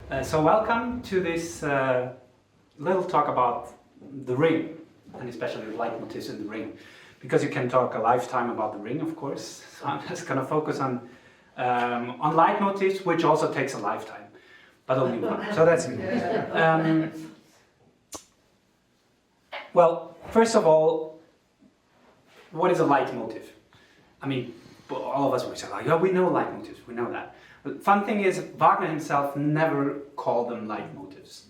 So welcome to this little talk about the ring, and especially the leitmotifs in the ring, because you can talk a lifetime about the ring, of course. So I'm just going to focus on leitmotifs, which also takes a lifetime, but only one. So that's me. Well, first of all, what is a leitmotif? I mean, all of us would say, like, yeah, we know leitmotifs, we know that. The fun thing is, Wagner himself never called them leitmotifs.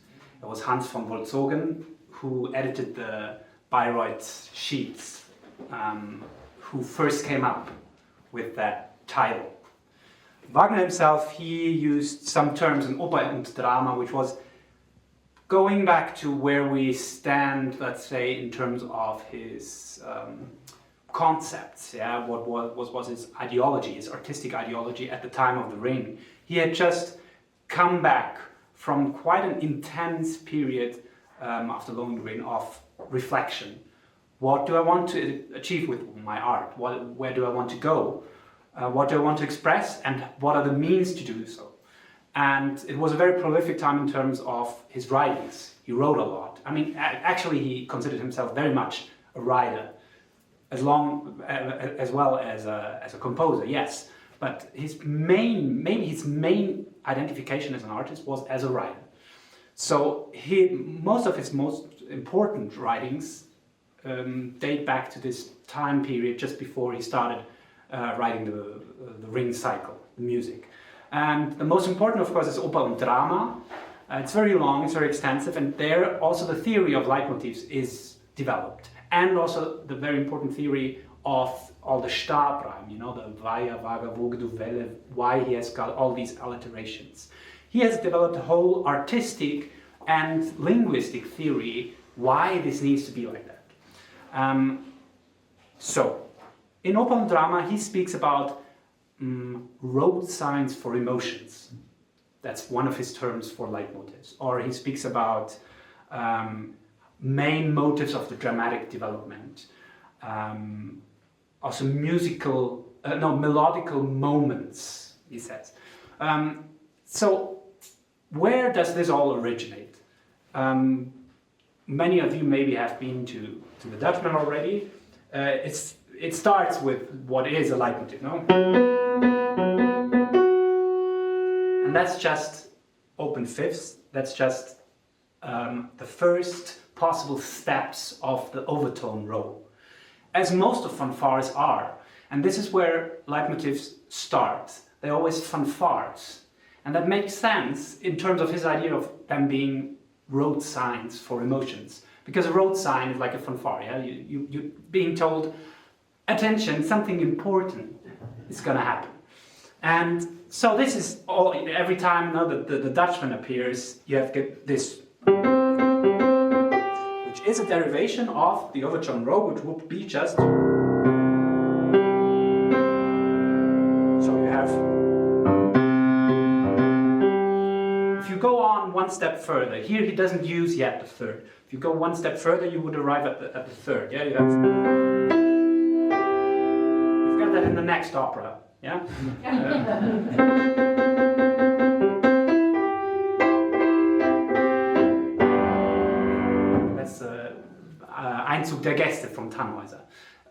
It was Hans von Wolzogen, who edited the Bayreuth sheets, who first came up with that title. Wagner himself, he used some terms in Oper und Drama, which was going back to where we stand, let's say, in terms of his concepts, yeah, what was his ideology, his artistic ideology at the time of the ring. He had just come back from quite an intense period after Lohengrin of reflection. What do I want to achieve with my art? Where do I want to go? What do I want to express? And what are the means to do so? And it was a very prolific time in terms of his writings. He wrote a lot. I mean, actually, he considered himself very much a writer, as well as a composer, yes. But maybe his main identification as an artist was as a writer. So most of his most important writings date back to this time period just before he started writing the ring cycle, the music. And the most important, of course, is Oper und Drama. It's very long, it's very extensive, and there also the theory of leitmotifs is developed. And also the very important theory of all the Stabreim, you know, the Vaya, Vaga, Woge, du Welle, why he has got all these alliterations. He has developed a whole artistic and linguistic theory why this needs to be like that. So, in Oper und Drama, he speaks about road signs for emotions. That's one of his terms for leitmotifs. Or he speaks about main motives of the dramatic development. Also melodical moments, he says. So where does this all originate? Many of you maybe have been to the Dutchman already. It starts with what is a leitmotif, no? And that's just open fifths. That's just the first possible steps of the overtone row, as most of fanfares are. And this is where leitmotifs start. They're always fanfares. And that makes sense in terms of his idea of them being road signs for emotions. Because a road sign is like a fanfare, yeah? You're being told, attention, something important is going to happen. And so this is all, every time the Dutchman appears, you have to get this, which is a derivation of the overtone row, which would be just. So you have. If you go on one step further, here he doesn't use yet the third. If you go one step further, you would arrive at the third. Yeah, you've got that in the next opera. Yeah. Einzug der Gäste from Tannhäuser.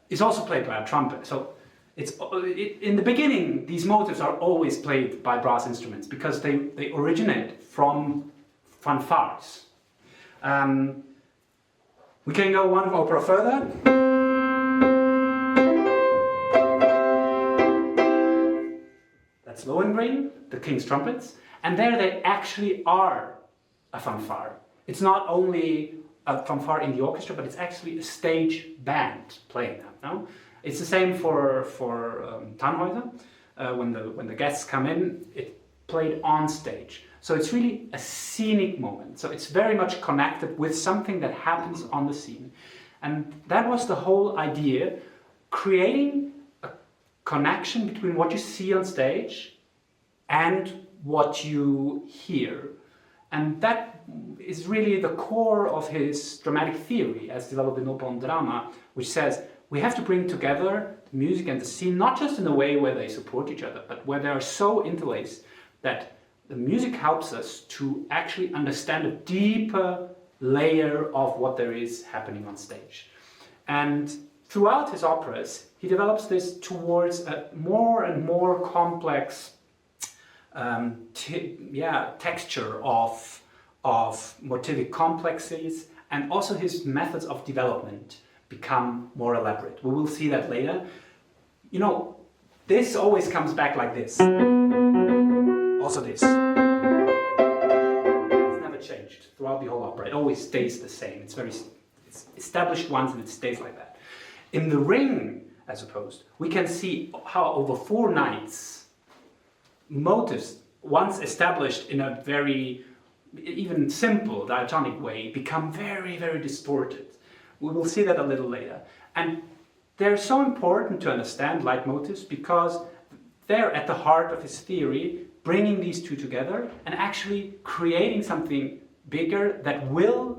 It's also played by a trumpet. So in the beginning, these motifs are always played by brass instruments because they originate from fanfares. We can go one opera further. That's Lohengrin, the King's Trumpets, and there they actually are a fanfare. It's not only a fanfare in the orchestra, but it's actually a stage band playing that. No, it's the same for Tannhäuser. When the guests come in, it's played on stage. So it's really a scenic moment. So it's very much connected with something that happens on the scene, and that was the whole idea, creating a connection between what you see on stage and what you hear. And that is really the core of his dramatic theory as developed in Oper und Drama, which says we have to bring together the music and the scene, not just in a way where they support each other, but where they are so interlaced that the music helps us to actually understand a deeper layer of what there is happening on stage. And throughout his operas, he develops this towards a more and more complex texture of motivic complexes, and also his methods of development become more elaborate. We will see that later. You know, this always comes back like this. Also this. It's never changed throughout the whole opera. It always stays the same. It's established once and it stays like that. In The Ring, as opposed, we can see how over 4 nights, motives, once established in a very even simple diatonic way, become very, very distorted. We will see that a little later. And they're so important to understand leitmotifs because they're at the heart of his theory, bringing these two together and actually creating something bigger that will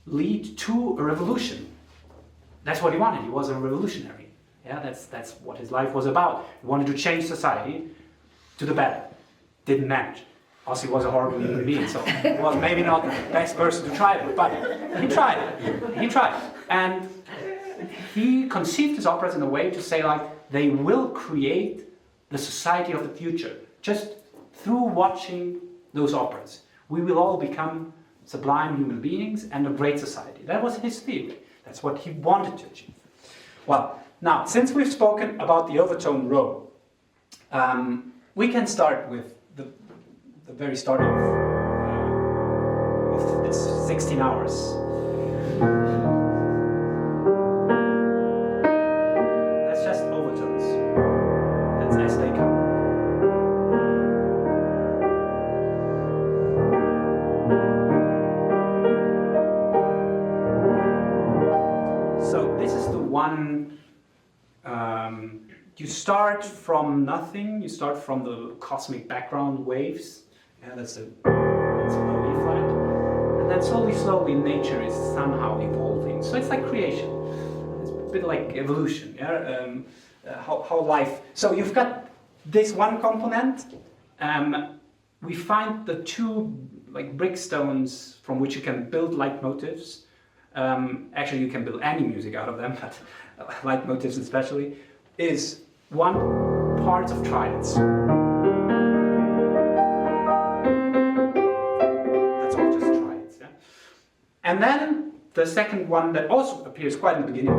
lead to a revolution. That's what he wanted. He was a revolutionary. Yeah, that's what his life was about. He wanted to change society to the better. Didn't manage. Also, he was a horrible human being, so he was maybe not the best person to try it with, but he tried it. He tried. And he conceived his operas in a way to say, like, they will create the society of the future. Just through watching those operas, we will all become sublime human beings and a great society. That was his theory. That's what he wanted to achieve. Well, now, since we've spoken about the overtone row, we can start with the very start of this 16 hours. That's just overtones. That's as they come. So this is the one. You start from nothing. You start from the cosmic background waves. Yeah, that's a low E flat, and then slowly, nature is somehow evolving. So it's like creation. It's a bit like evolution. Yeah, how life. So you've got this one component. We find the 2 like brick stones from which you can build leitmotifs. Actually, you can build any music out of them, but leitmotifs especially is 1 part of tridents. And then the second one that also appears quite in the beginning.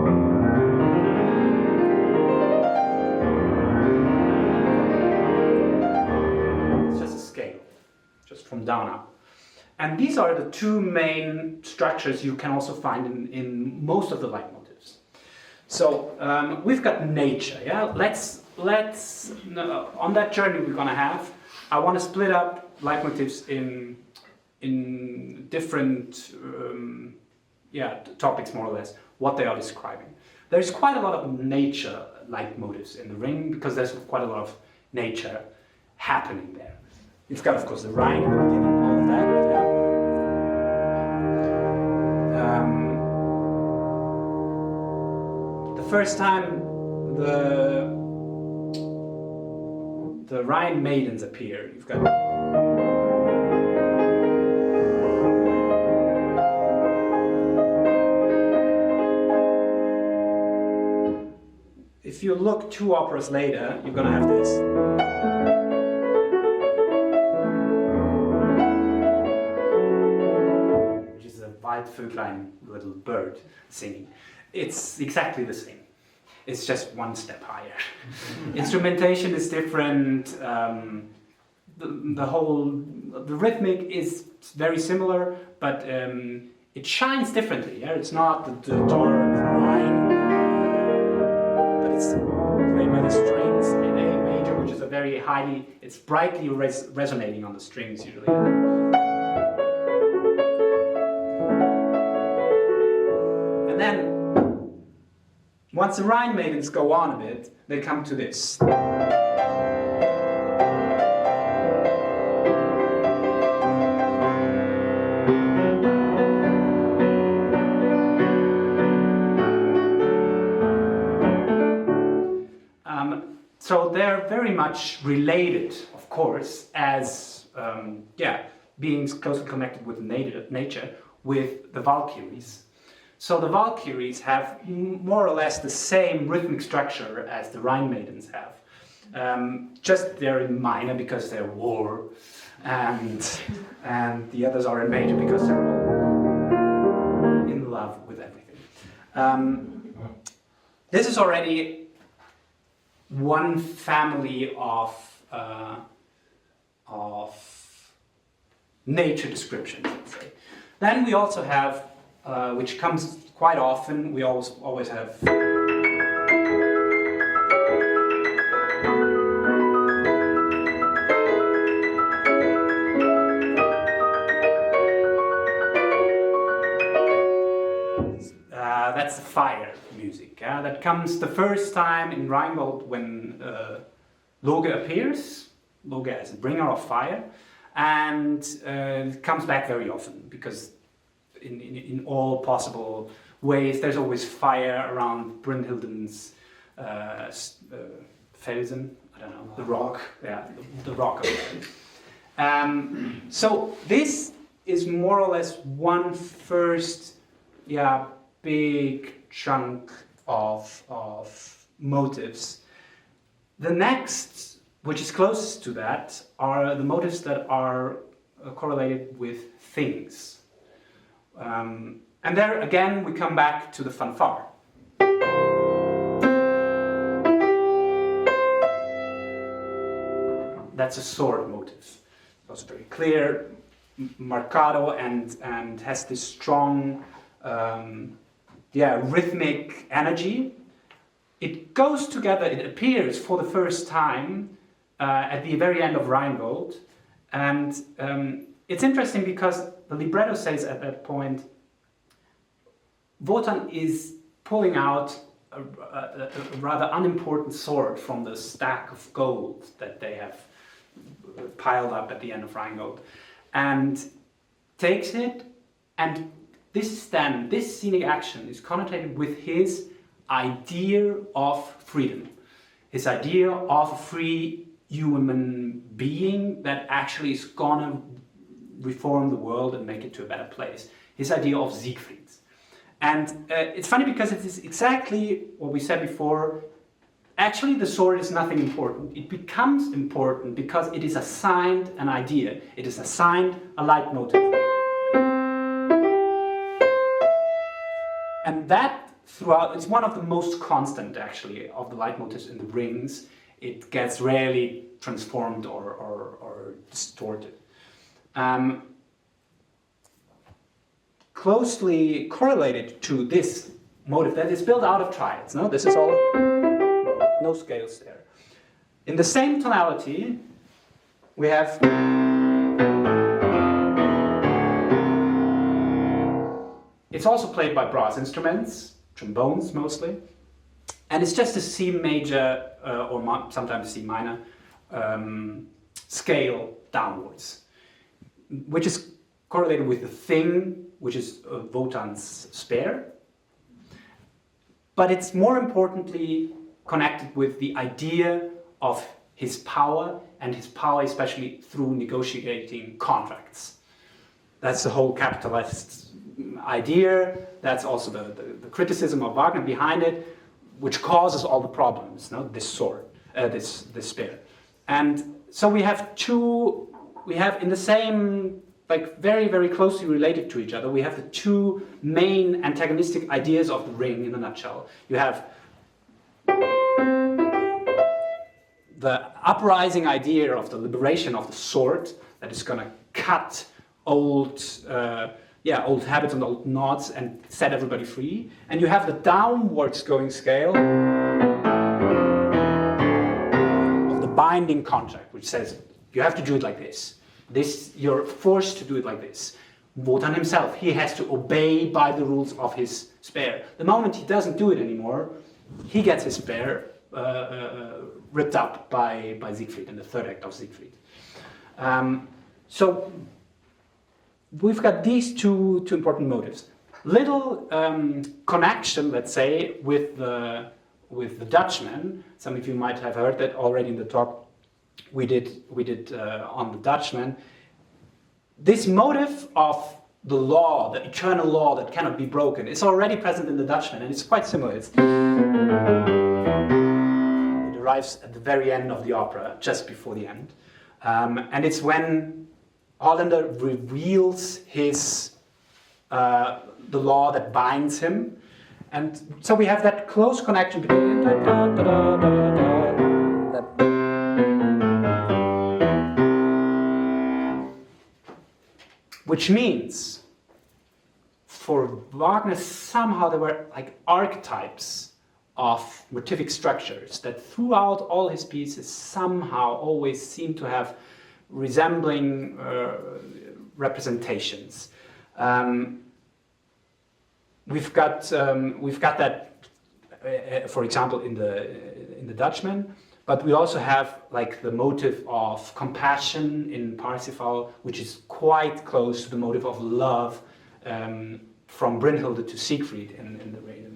It's just a scale, just from down up. And these are the 2 main structures you can also find in most of the leitmotifs. So we've got nature. Yeah, let's on that journey we're gonna have. I want to split up leitmotifs in different topics, more or less, what they are describing. There's quite a lot of nature leitmotifs in The Ring because there's quite a lot of nature happening there. You've got, of course, the Rhine in the beginning, all of that. The first time the Rhine maidens appear, you've got. If you look 2 operas later, you're gonna have this. Which is a Waldvöglein, little bird singing. It's exactly the same. It's just 1 step higher. Instrumentation is different. The rhythmic is very similar, but it shines differently. Yeah? It's not the dark Rhine. It's played by the strings in A major, which is a very it's brightly resonating on the strings usually. And then, once the Rhine maidens go on a bit, they come to this. So they're very much related, of course, as being closely connected with nature, with the Valkyries. So the Valkyries have more or less the same rhythmic structure as the Rhine Maidens have. Just they're in minor because they're war, and the others are in major because they're all in love with everything. This is already one family of nature descriptions, let's say. Then we also have, which comes quite often, we always have that's the fire music. That comes the first time in Rheingold when Loge appears. Loge as a bringer of fire, and it comes back very often because in all possible ways there's always fire around Brünnhilden's Felsen. I don't know, the rock. Yeah, the rock. So this is more or less one first, big chunk of motives. The next, which is closest to that, are the motives that are correlated with things. And there again we come back to the fanfare. That's a sword motive. It's very clear, marcato, and has this strong rhythmic energy. It goes together, it appears for the first time at the very end of Rheingold, and it's interesting because the libretto says at that point, Wotan is pulling out a rather unimportant sword from the stack of gold that they have piled up at the end of Rheingold, and takes it, and this scenic action is connotated with his idea of freedom, his idea of a free human being that actually is gonna reform the world and make it to a better place, his idea of Siegfried. And it's funny because it is exactly what we said before. Actually, the sword is nothing important. It becomes important because it is assigned an idea. It is assigned a leitmotif. And that throughout, it's one of the most constant actually of the leitmotifs in the rings. It gets rarely transformed or distorted. Closely correlated to this motive that is built out of triads. No, this is all, no scales there. In the same tonality, we have it's also played by brass instruments, trombones mostly, and it's just a C major or sometimes C minor scale downwards, which is correlated with the thing, which is Wotan's spear, but it's more importantly connected with the idea of his power, and his power especially through negotiating contracts. That's the whole capitalist idea. That's also the criticism of Wagner behind it, which causes all the problems. No? This sword, this spear, and so we have in the same, like very, very closely related to each other, we have the two main antagonistic ideas of the ring in a nutshell. You have the uprising idea of the liberation of the sword that is going to cut old habits and old knots and set everybody free. And you have the downwards going scale of the binding contract, which says you have to do it like this. You're forced to do it like this. Wotan himself, he has to obey by the rules of his spear. The moment he doesn't do it anymore, he gets his spear ripped up by Siegfried in the third act of Siegfried. So we've got these two important motives. Little connection, let's say, with the Dutchman. Some of you might have heard that already in the talk. we did on the Dutchman. This motive of the law, the eternal law that cannot be broken, is already present in the Dutchman, and it's quite similar. It arrives at the very end of the opera, just before the end, and it's when Hollander reveals his the law that binds him, and so we have that close connection between which means for Wagner somehow there were like archetypes of motivic structures that throughout all his pieces somehow always seem to have resembling representations. We've got that, for example, in the Dutchman, but we also have like the motive of compassion in Parsifal, which is quite close to the motive of love from Brünnhilde to Siegfried in the Rain.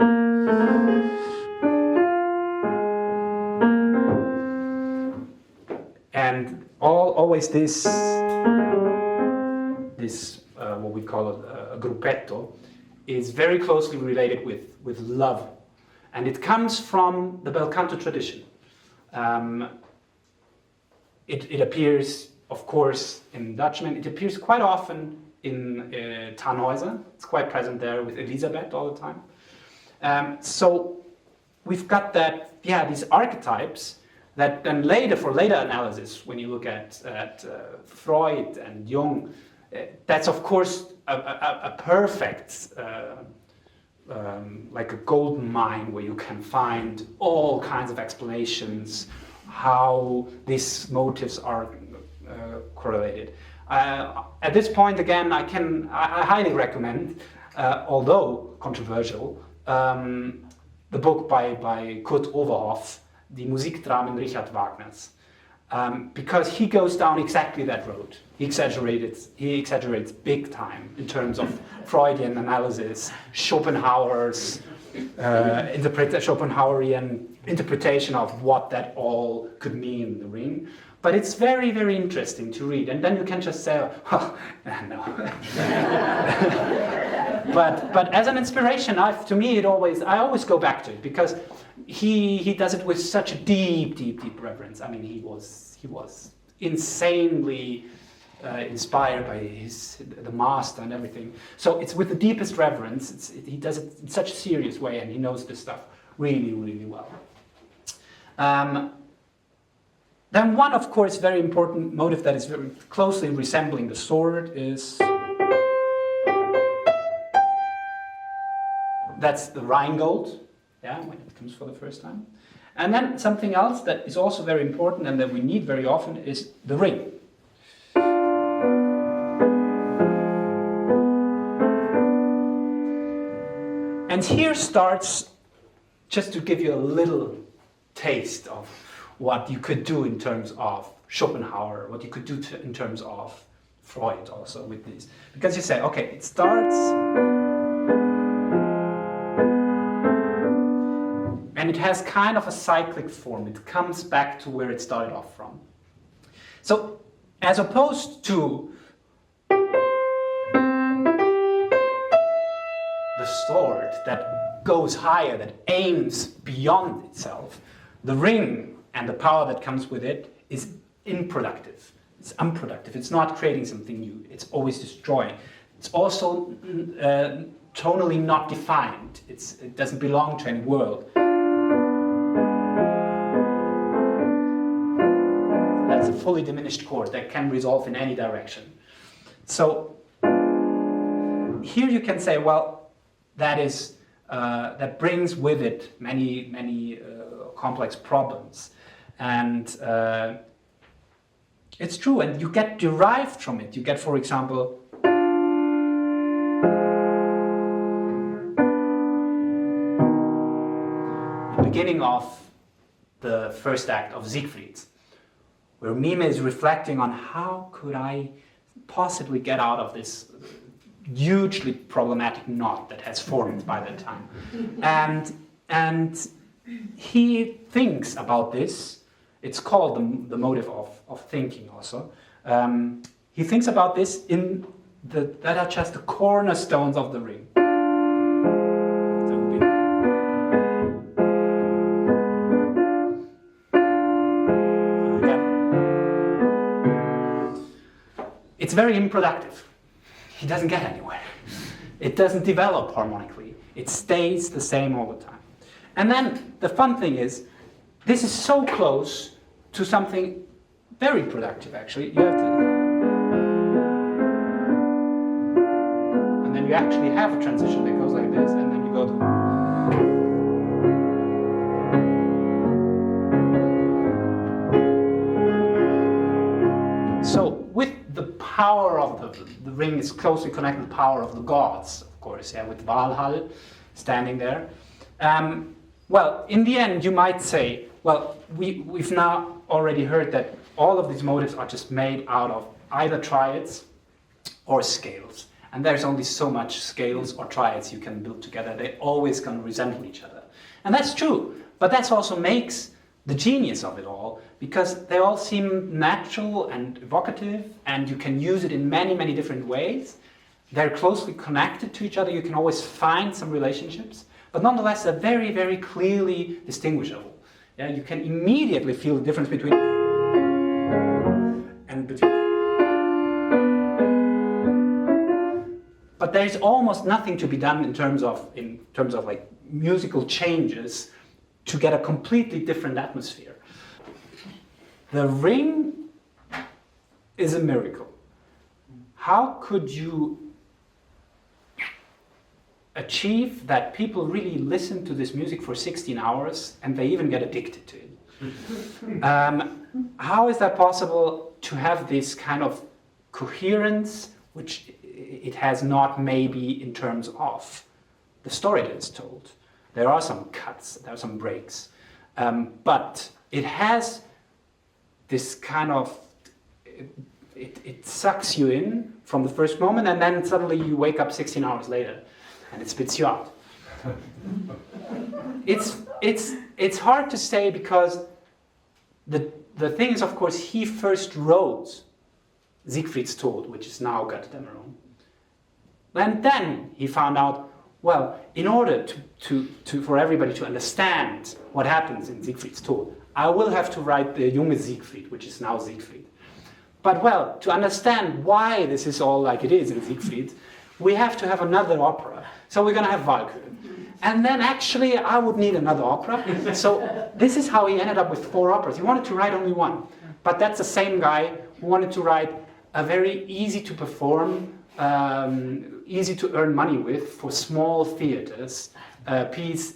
And always this what we call a gruppetto is very closely related with love, and it comes from the bel canto tradition. It appears, of course, in Dutchman. It appears quite often in Tannhäuser. It's quite present there with Elisabeth all the time. So we've got that, these archetypes that then for later analysis, when you look at Freud and Jung, that's of course a perfect, like a golden mine where you can find all kinds of explanations how these motives are correlated. At this point, again, I highly recommend, although controversial, the book by Kurt Overhoff, Die Musikdramen Richard Wagners, because he goes down exactly that road. He exaggerates big time in terms of Freudian analysis, Schopenhauer's Schopenhauerian interpretation of what that all could mean in the Ring. But it's very, very interesting to read, and then you can just say, oh, no. but as an inspiration, to me, I always go back to it, because he does it with such a deep reverence. I mean, he was insanely inspired by the master and everything. So it's with the deepest reverence. He does it in such a serious way, and he knows this stuff really, really well. Then one, of course, very important motive that is very closely resembling the sword is that's the Rheingold, when it comes for the first time. And then something else that is also very important and that we need very often is the ring. And here starts, just to give you a little taste of what you could do in terms of Schopenhauer, what you could do in terms of Freud also with this. Because you say, okay, it starts, and it has kind of a cyclic form. It comes back to where it started off from. So, as opposed to the sword that goes higher, that aims beyond itself, the ring and the power that comes with it is unproductive. It's unproductive. It's not creating something new. It's always destroying. It's also tonally not defined. It doesn't belong to any world. That's a fully diminished chord that can resolve in any direction. So here you can say, well, that brings with it many complex problems. And it's true, and you get derived from it. You get, for example, the beginning of the first act of Siegfried, where Mime is reflecting on how could I possibly get out of this hugely problematic knot that has formed by that time. And he thinks about this It's called the motive of thinking also. He thinks about this in that are just the cornerstones of the ring. It's very unproductive. He doesn't get anywhere. It doesn't develop harmonically. It stays the same all the time. And then the fun thing is, this is so close to something very productive actually. You have to, and then you actually have a transition that goes like this, and then you go to. So with the power of the ring is closely connected to the power of the gods, of course, yeah, with Valhall standing there. Well, in the end, you might say, well, we've now already heard that all of these motives are just made out of either triads or scales. And there's only so much scales or triads you can build together. They're always going to resemble each other. And that's true, but that also makes the genius of it all, because they all seem natural and evocative, and you can use it in many, many different ways. They're closely connected to each other. You can always find some relationships, but nonetheless, they're very, very clearly distinguishable. Yeah, you can immediately feel the difference between and between. But there's almost nothing to be done in terms of like musical changes to get a completely different atmosphere. The ring is a miracle. How could you achieve that people really listen to this music for 16 hours and they even get addicted to it? How is that possible to have this kind of coherence, which it has not maybe in terms of the story that is told? There are some cuts, there are some breaks, but it has this kind of, it sucks you in from the first moment, and then suddenly you wake up 16 hours later and it spits you out. It's hard to say, because the thing is, of course, he first wrote Siegfried's Tod, which is now Götterdämmerung. And then he found out, well, in order for everybody to understand what happens in Siegfried's Tod, I will have to write the Junge Siegfried, which is now Siegfried. But well, to understand why this is all like it is in Siegfried, we have to have another opera. So we're going to have Valkyrie. And then actually I would need another opera. So this is how he ended up with 4 operas. He wanted to write only one. But that's the same guy who wanted to write a very easy to perform, easy to earn money with for small theaters piece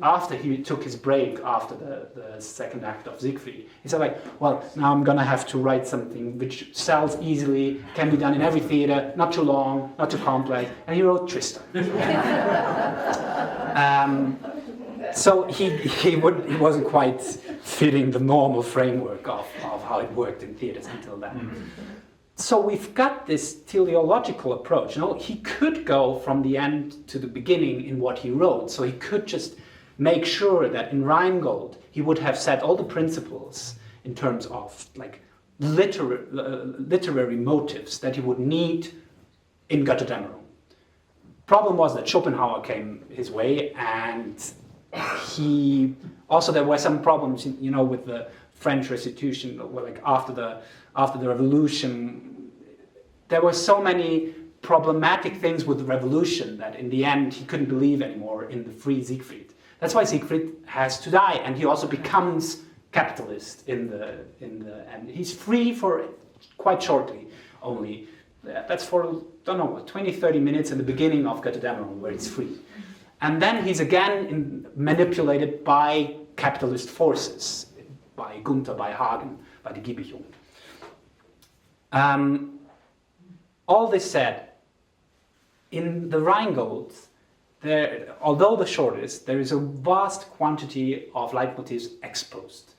after he took his break after the second act of Siegfried. He said, like, well, now I'm going to have to write something which sells easily, can be done in every theater, not too long, not too complex. And he wrote Tristan. So he wasn't quite fitting the normal framework of how it worked in theaters until then. Mm-hmm. So we've got this teleological approach. You know, he could go from the end to the beginning in what he wrote. So he could just make sure that in Rheingold he would have set all the principles in terms of like literary motives that he would need in Götterdämmerung. Problem was that Schopenhauer came his way, and there were some problems, you know, with the French Restitution, like after the revolution. There were so many problematic things with the revolution that in the end he couldn't believe anymore in the free Siegfried. That's why Siegfried has to die, and he also becomes capitalist in the end. He's free for quite shortly only. That's for, 20-30 minutes in the beginning of Götterdämmerung where he's free. And then he's again manipulated by capitalist forces, by Gunther, by Hagen, by the Giebichung. All this said, in the Rheingold, although the shortest, there is a vast quantity of leitmotifs exposed.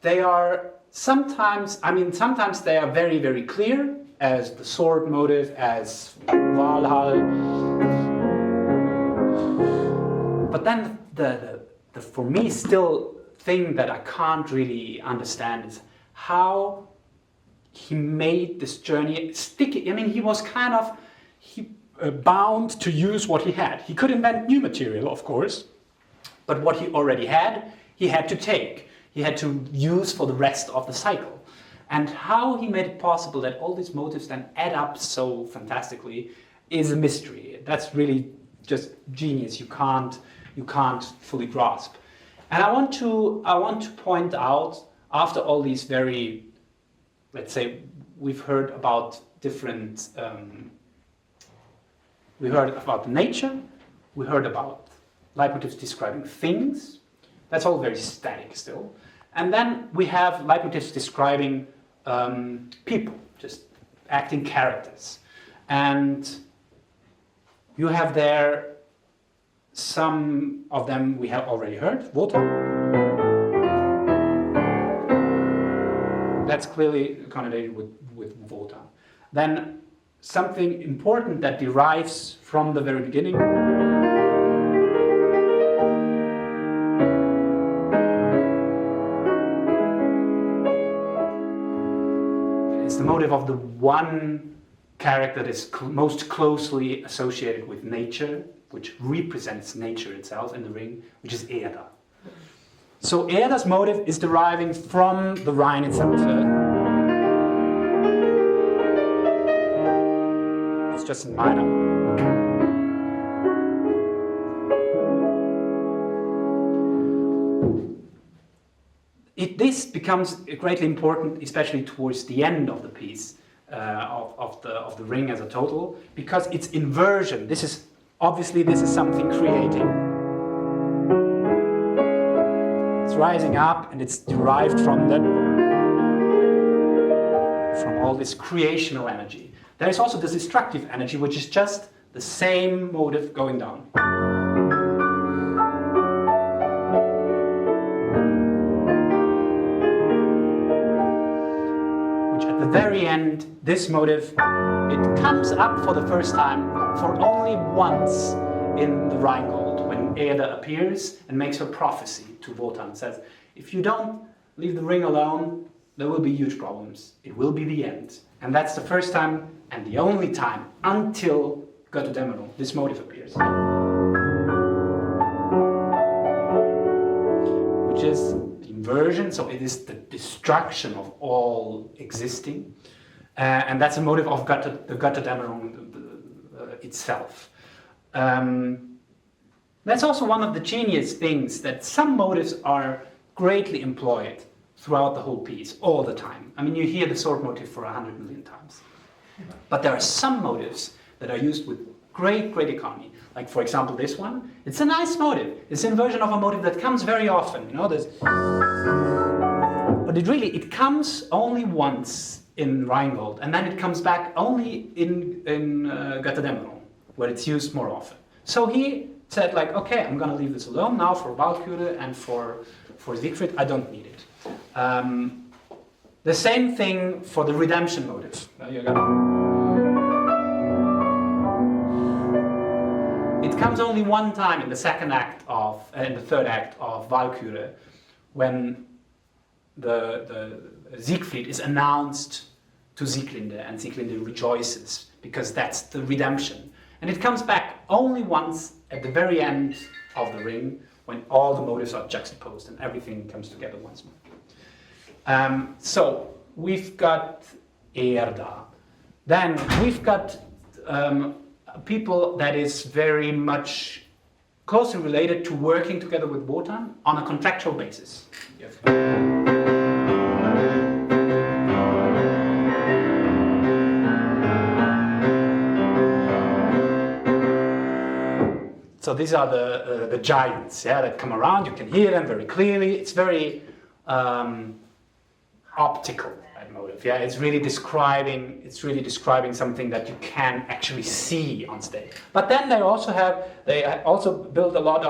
They are sometimes they are very, very clear, as the sword motive, as Valhall. But then the the for me still thing that I can't really understand is how he made this journey sticky. I mean, he was kind of bound to use what he had. He could invent new material, of course, but what he already had, he had to take. He had to use for the rest of the cycle. And how he made it possible that all these motifs then add up so fantastically is a mystery. That's really just genius. You can't fully grasp. And I want to point out, after all these very, let's say, we've heard about different. We heard about nature. We heard about leitmotifs describing things. That's all very static still. And then we have leitmotifs describing people, just acting characters. And you have there some of them we have already heard. Wotan. That's clearly connotated with Wotan. Then something important that derives from the very beginning is the motive of the one character that is most closely associated with nature, which represents nature itself in the ring, which is Erda. So Erda's motive is deriving from the Rhine itself. It's just in minor. This becomes greatly important, especially towards the end of the piece, of the ring as a total, because it's inversion. This is something creating. It's rising up, and it's derived from all this creational energy. There is also this destructive energy, which is just the same motive going down. Which at the very end, this motive, it comes up for the first time for only once in the Rheingold, when Erda appears and makes her prophecy to Wotan. Says, if you don't leave the ring alone, there will be huge problems. It will be the end. And that's the first time and the only time until Götterdämmerung this motive appears. Which is the inversion, so it is the destruction of all existing. And that's a motive of the Götterdämmerung itself. That's also one of the genius things, that some motives are greatly employed throughout the whole piece, all the time. I mean, you hear the sword motif for 100 million times. But there are some motives that are used with great economy. Like, for example, this one. It's a nice motive. It's an inversion of a motive that comes very often. You know, but it comes only once in Rheingold, and then it comes back only in Götterdämmerung, where it's used more often. So he said, like, okay, I'm going to leave this alone now for Walküre and for Siegfried. I don't need it. The same thing for the redemption motive. It comes only one time in the third act of Walküre, when the Siegfried is announced to Sieglinde, and Sieglinde rejoices because that's the redemption. And it comes back only once at the very end of the ring, when all the motives are juxtaposed and everything comes together once more. So we've got Erda. Then we've got people that is very much closely related to working together with Wotan on a contractual basis. Yes. So these are the giants, that come around. You can hear them very clearly. It's very optical, that motive. Yeah, it's really describing something that you can actually see on stage. But then they also build a lot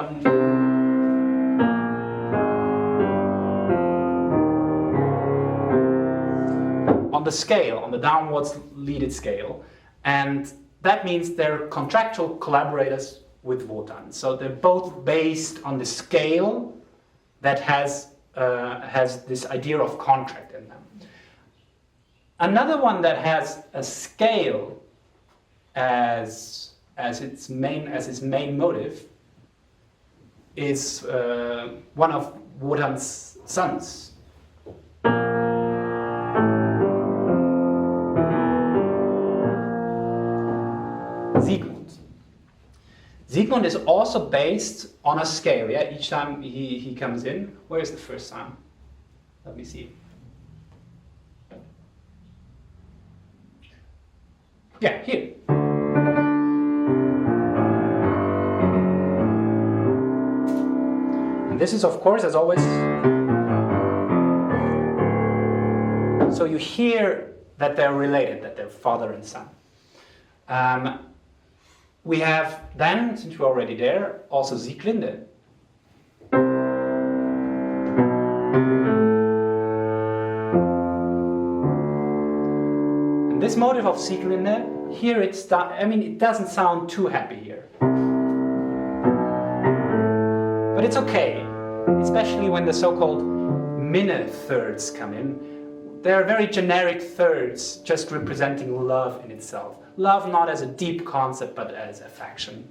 on the scale, on the downwards leaded scale, and that means they're contractual collaborators with Wotan. So they're both based on the scale that has this idea of contract in them. Another one that has a scale as its main motive is one of Wotan's sons. Siegmund is also based on a scale, yeah? Each time he comes in. Where is the first time? Let me see. Yeah, here. And this is, of course, as always. So you hear that they're related, that they're father and son. We have then, since we're already there, also Sieglinde. And this motive of Sieglinde, here it doesn't sound too happy here. But it's okay, especially when the so-called minne thirds come in. They're very generic thirds, just representing love in itself. Love not as a deep concept, but as affection.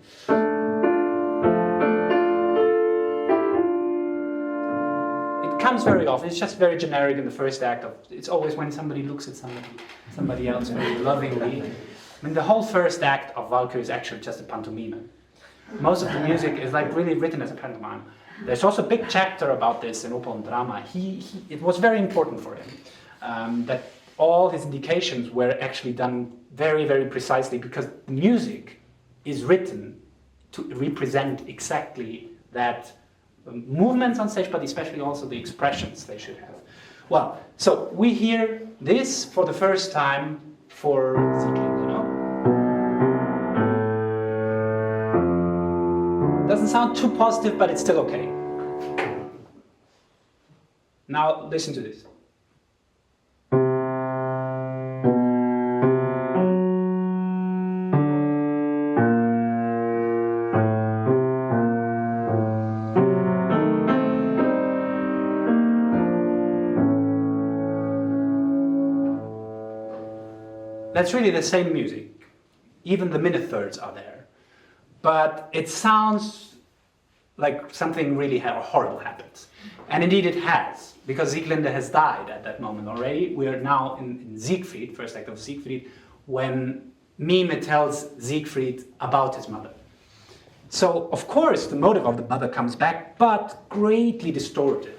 It comes very often. It's just very generic in the first act. It's always when somebody looks at somebody else very lovingly. I mean, the whole first act of Valkyrie is actually just a pantomime. Most of the music is like really written as a pantomime. There's also a big chapter about this in Opera und Drama. It was very important for him that all his indications were actually done very, very precisely, because the music is written to represent exactly that movements on stage, but especially also the expressions they should have. Well, so we hear this for the first time for Sieglinde, you know? Doesn't sound too positive, but it's still okay. Now listen to this. That's really the same music. Even the minute thirds are there. But it sounds like something really horrible happens. And indeed it has, because Sieglinde has died at that moment already. We are now in Siegfried, first act of Siegfried, when Mime tells Siegfried about his mother. So, of course, the motive of the mother comes back, but greatly distorted,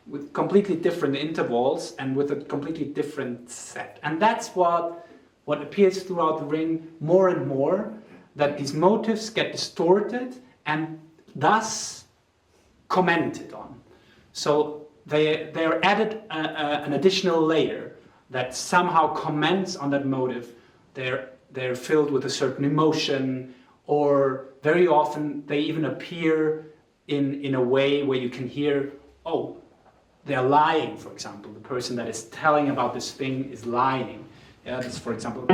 with completely different intervals and with a completely different set. And that's what appears throughout the Ring more and more, that these motives get distorted and thus commented on. So they're added an additional layer that somehow comments on that motive. They're filled with a certain emotion, or very often they even appear in a way where you can hear, oh, they're lying, for example. The person that is telling about this thing is lying. Yeah, this, for example.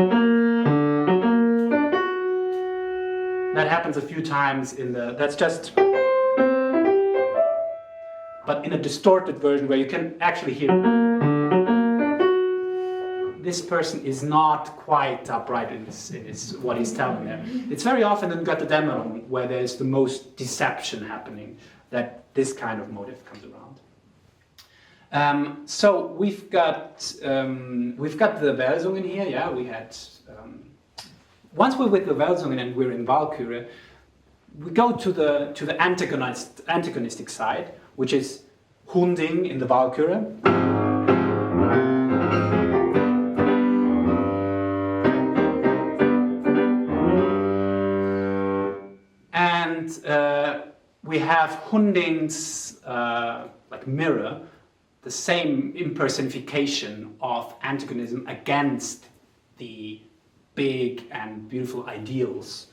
That happens a few times that's just, but in a distorted version where you can actually hear this person is not quite upright in what he's telling there. It's very often in Götterdämmerung where there's the most deception happening, that this kind of motive comes around. So we've got the Welsungen here. Yeah, we had once we're with the Welsungen and we're in Walküre, we go to the antagonistic side, which is Hunding in the Walküre. And we have Hunding's like mirror, the same impersonification of antagonism against the big and beautiful ideals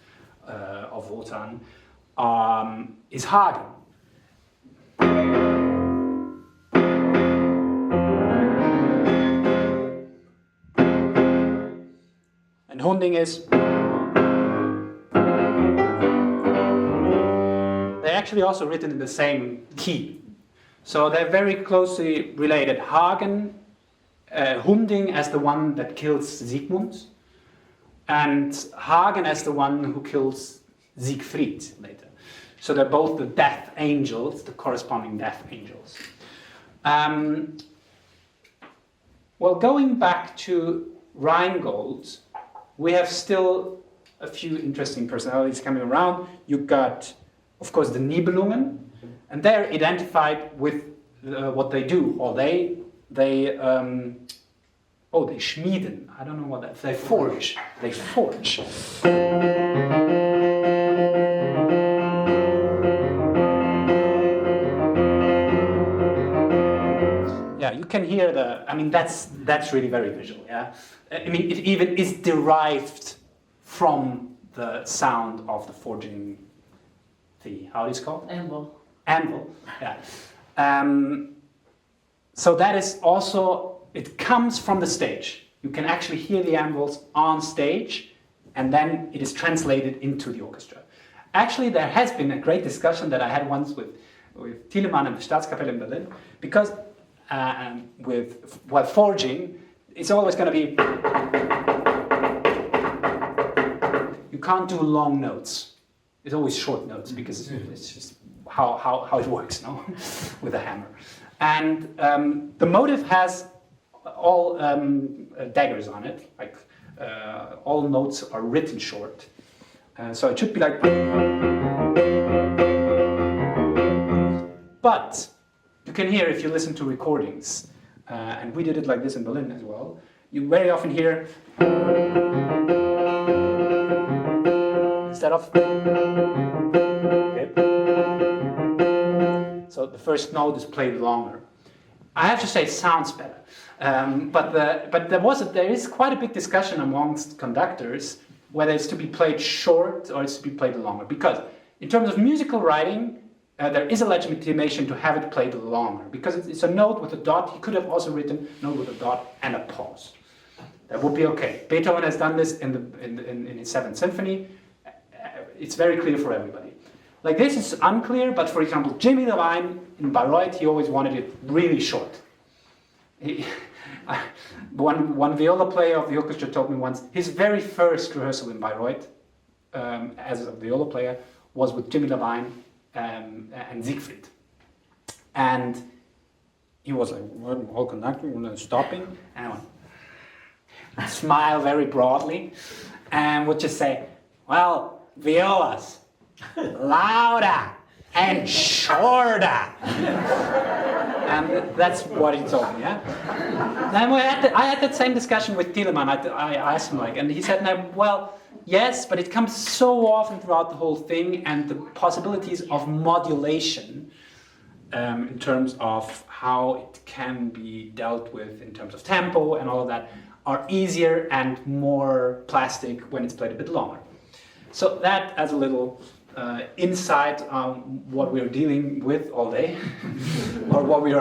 of Wotan, is Hagen. And Hunding is actually also written in the same key. So they're very closely related. Hagen, Humding as the one that kills Siegmund, and Hagen as the one who kills Siegfried later. So they're both the death angels, the corresponding death angels. Well, going back to Rheingold, we have still a few interesting personalities coming around. You've got, of course, the Nibelungen, and they're identified with what they do. Or they schmieden. I don't know what that. They forge. They forge. Yeah, you can hear the. I mean, that's really very visual. Yeah, I mean, it even is derived from the sound of the forging. How is it called? Anvil. Anvil. Yeah. So that is also. It comes from the stage. You can actually hear the anvils on stage, and then it is translated into the orchestra. Actually, there has been a great discussion that I had once with Thielemann and the Staatskapelle in Berlin, because while forging, it's always going to be. You can't do long notes. It's always short notes because it's just how it works, no, with a hammer. And the motive has all daggers on it, like all notes are written short. So it should be like. But you can hear if you listen to recordings, and we did it like this in Berlin as well, you very often hear instead of. Okay. So the first note is played longer. I have to say it sounds better. But there is quite a big discussion amongst conductors whether it's to be played short or it's to be played longer. Because in terms of musical writing, there is a legitimation to have it played longer. Because it's a note with a dot. He could have also written note with a dot and a pause. That would be okay. Beethoven has done this in his 7th Symphony. It's very clear for everybody. Like this is unclear, but for example, Jimmy Levine in Bayreuth, he always wanted it really short. One viola player of the orchestra told me once, his very first rehearsal in Bayreuth as a viola player was with Jimmy Levine and Siegfried. And he was like, well, conductor, we're stopping. And I went, smile very broadly, and would just say, well, violas, louder and shorter. And that's what he told me, yeah? Then I had that same discussion with Thielemann. I asked him, like, and he said, no, well, yes, but it comes so often throughout the whole thing, and the possibilities of modulation in terms of how it can be dealt with in terms of tempo and all of that are easier and more plastic when it's played a bit longer. So that as a little insight on what we're dealing with all day, or what we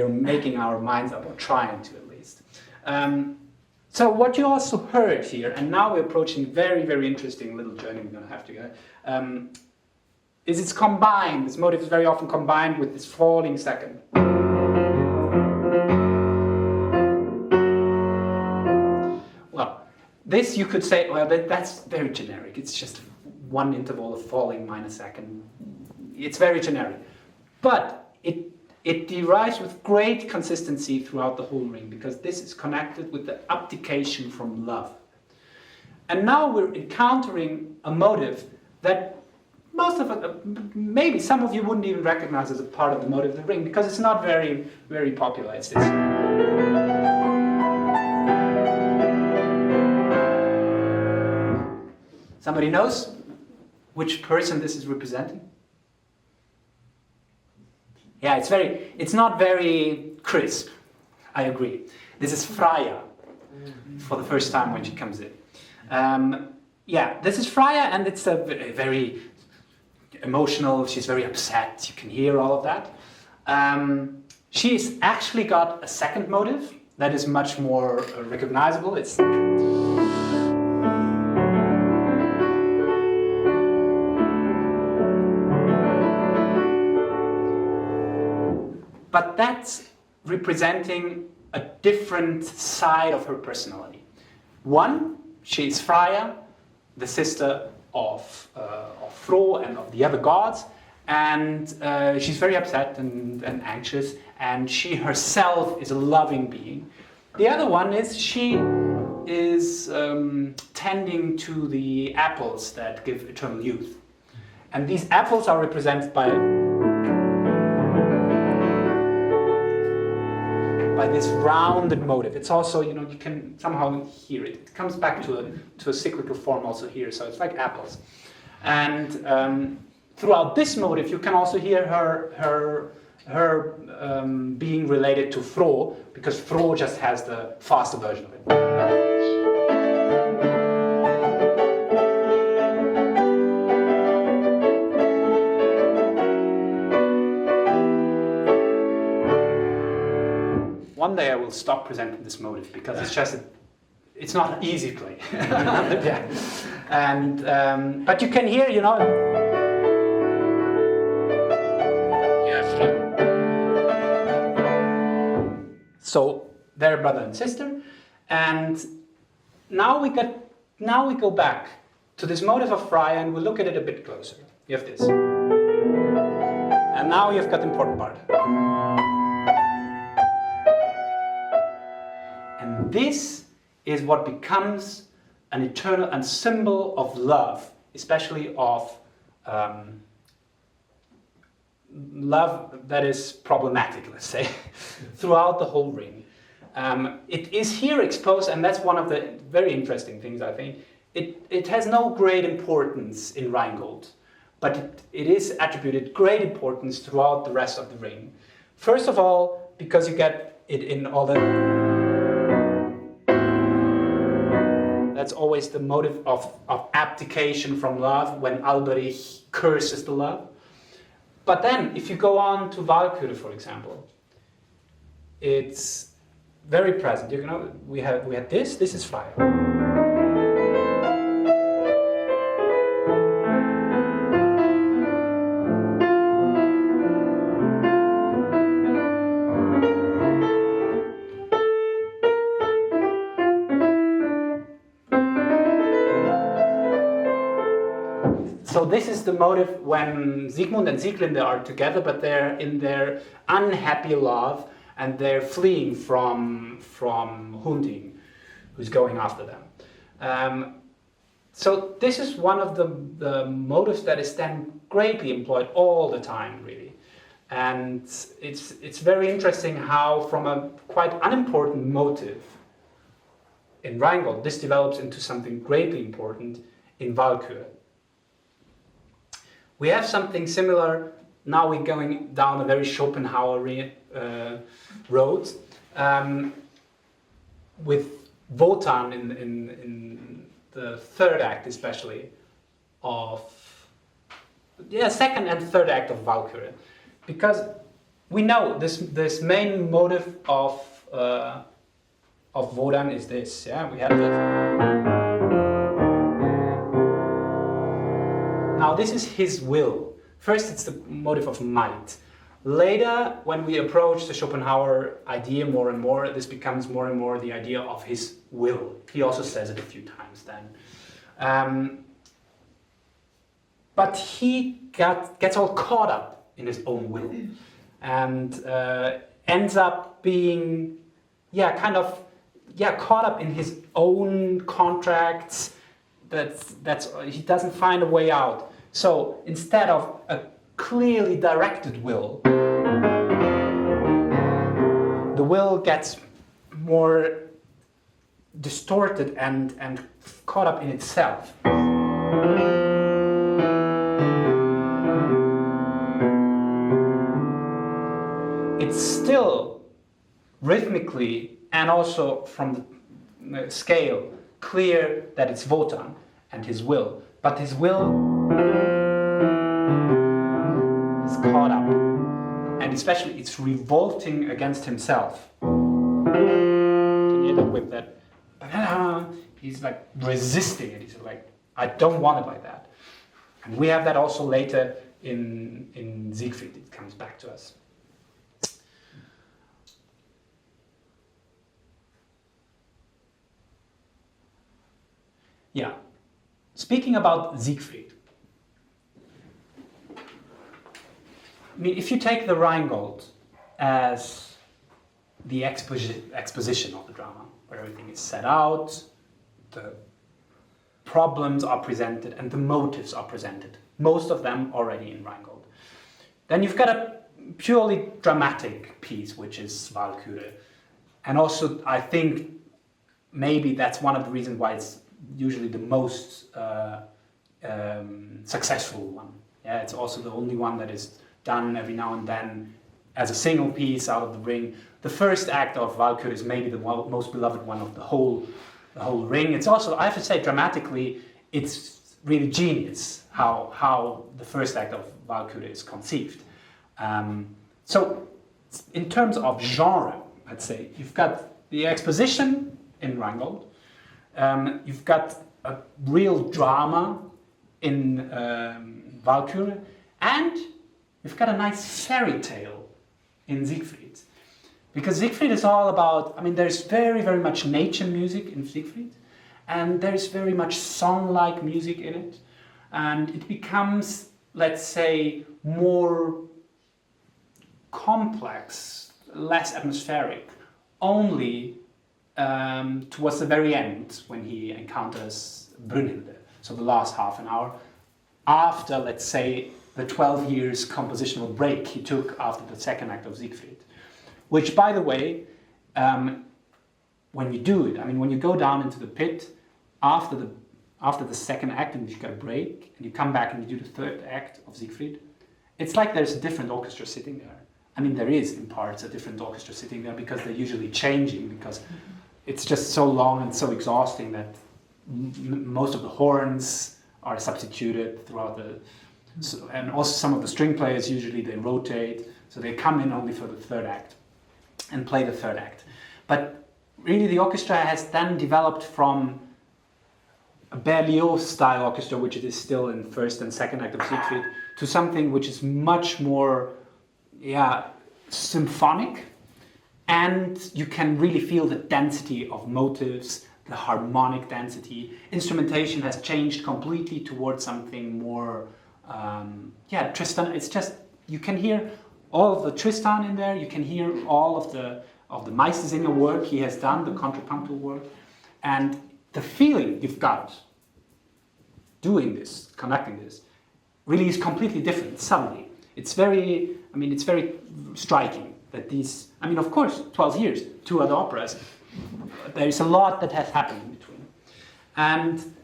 are making our minds up, or trying to at least. So what you also heard here, and now we're approaching a very, very interesting little journey we're going to have together, is it's combined. This motive is very often combined with this falling second. Well, this you could say, well, that's very generic. It's just one interval of falling minor second. It's very generic. But it derives with great consistency throughout the whole ring, because this is connected with the abdication from love. And now we're encountering a motive that most of it, maybe some of you wouldn't even recognize as a part of the motive of the ring, because it's not very, very popular. It's this. Somebody knows which person this is representing? Yeah, it's not very crisp. I agree. This is Freya for the first time when she comes in. Yeah, this is Freya, and it's a very emotional. She's very upset. You can hear all of that. She's actually got a second motive that is much more recognizable. It's but that's representing a different side of her personality. One, she is Freya, the sister of Fro and of the other gods, and she's very upset and anxious, and she herself is a loving being. The other one is she is tending to the apples that give eternal youth. And these apples are represented by this rounded motif. It's also, you can somehow hear it. It comes back to a cyclical form also here, so it's like apples. And throughout this motif, you can also hear her being related to Fro, because Fro just has the faster version of it. One day I will stop presenting this motif because it's not easy to play. Yeah. And but you can hear, So they're brother and sister, and now we go back to this motif of Freya, and we'll look at it a bit closer. You have this, and now you've got the important part. And this is what becomes an eternal and symbol of love, especially of love that is problematic, let's say, throughout the whole ring. It is here exposed, and that's one of the very interesting things, I think. It has no great importance in Rheingold, but it is attributed great importance throughout the rest of the ring. First of all, because you get it in all the... That's always the motive of abdication from love, when Alberich curses the love. But then, if you go on to Walküre, for example, it's very present. We had this is fire. So this is the motive when Siegmund and Sieglinde are together, but they're in their unhappy love, and they're fleeing from Hunding, who's going after them. So this is one of the motives that is then greatly employed all the time, really. And it's very interesting how, from a quite unimportant motive in Rheingold, this develops into something greatly important in Walküre. We have something similar. Now we're going down a very Schopenhauer road with Wotan in the third act, especially of second and third act of Walküre, because we know this main motive of Wotan is this. Yeah, we have this. Now this is his will. First it's the motive of might. Later, when we approach the Schopenhauer idea more and more, this becomes more and more the idea of his will. He also says it a few times then. But he gets all caught up in his own will and ends up being, caught up in his own contracts. He doesn't find a way out. So instead of a clearly directed will, the will gets more distorted and caught up in itself. It's still rhythmically and also from the scale clear that it's Wotan and his will, but his will is caught up, and especially it's revolting against himself. Can you hear that with that? He's like resisting it. He's like, I don't want it like that. And we have that also later in Siegfried. It comes back to us. yeah, speaking about Siegfried, I mean, if you take the Rheingold as the exposition of the drama, where everything is set out, the problems are presented, and the motives are presented, most of them already in Rheingold. Then you've got a purely dramatic piece, which is Walküre. And also, I think maybe that's one of the reasons why it's usually the most successful one. Yeah, it's also the only one that is done every now and then as a single piece out of the Ring. The first act of Walküre is maybe the most beloved one of the whole Ring. It's also, I have to say, dramatically, it's really genius how the first act of Walküre is conceived. So, in terms of genre, I'd say, you've got the exposition in Rheingold, you've got a real drama in Walküre, and you've got a nice fairy tale in Siegfried. Because Siegfried is all about, I mean, there's very, very much nature music in Siegfried, and there's very much song-like music in it, and it becomes, let's say, more complex, less atmospheric, only towards the very end when he encounters Brünnhilde, so the last half an hour, after, let's say, the 12 years compositional break he took after the second act of Siegfried. Which, by the way, when you do it, I mean, when you go down into the pit after the second act and you've got a break, and you come back and you do the third act of Siegfried, it's like there's a different orchestra sitting there. I mean, there is, in parts, a different orchestra sitting there because they're usually changing, because it's just so long and so exhausting that most of the horns are substituted throughout and also some of the string players, usually they rotate, so they come in only for the third act and play the third act. But really the orchestra has then developed from a Berlioz-style orchestra, which it is still in first and second act of Siegfried, to something which is much more symphonic, and you can really feel the density of motives, the harmonic density. Instrumentation has changed completely towards something more, Tristan. It's just, you can hear all of the Tristan in there, you can hear all of the Meistersinger work he has done, the contrapuntal work, and the feeling you've got doing this, conducting this, really is completely different suddenly. It's very striking that these, I mean, of course, 12 years, 2 other operas, there's a lot that has happened in between. And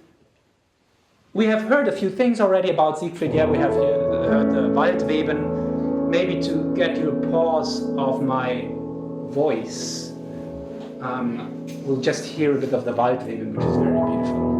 we have heard a few things already about Siegfried. Yeah, we have heard the Waldweben. Maybe to get you a pause of my voice, we'll just hear a bit of the Waldweben, which is very beautiful.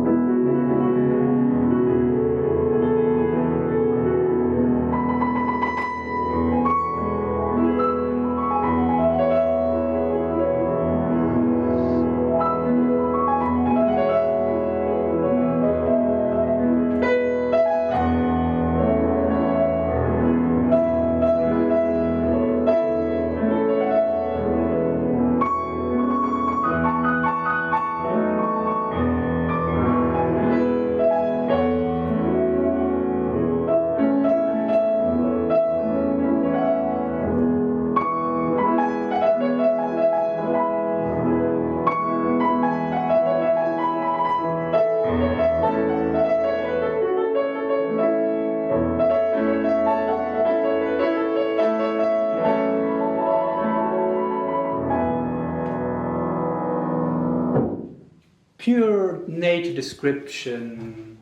Pure nature description,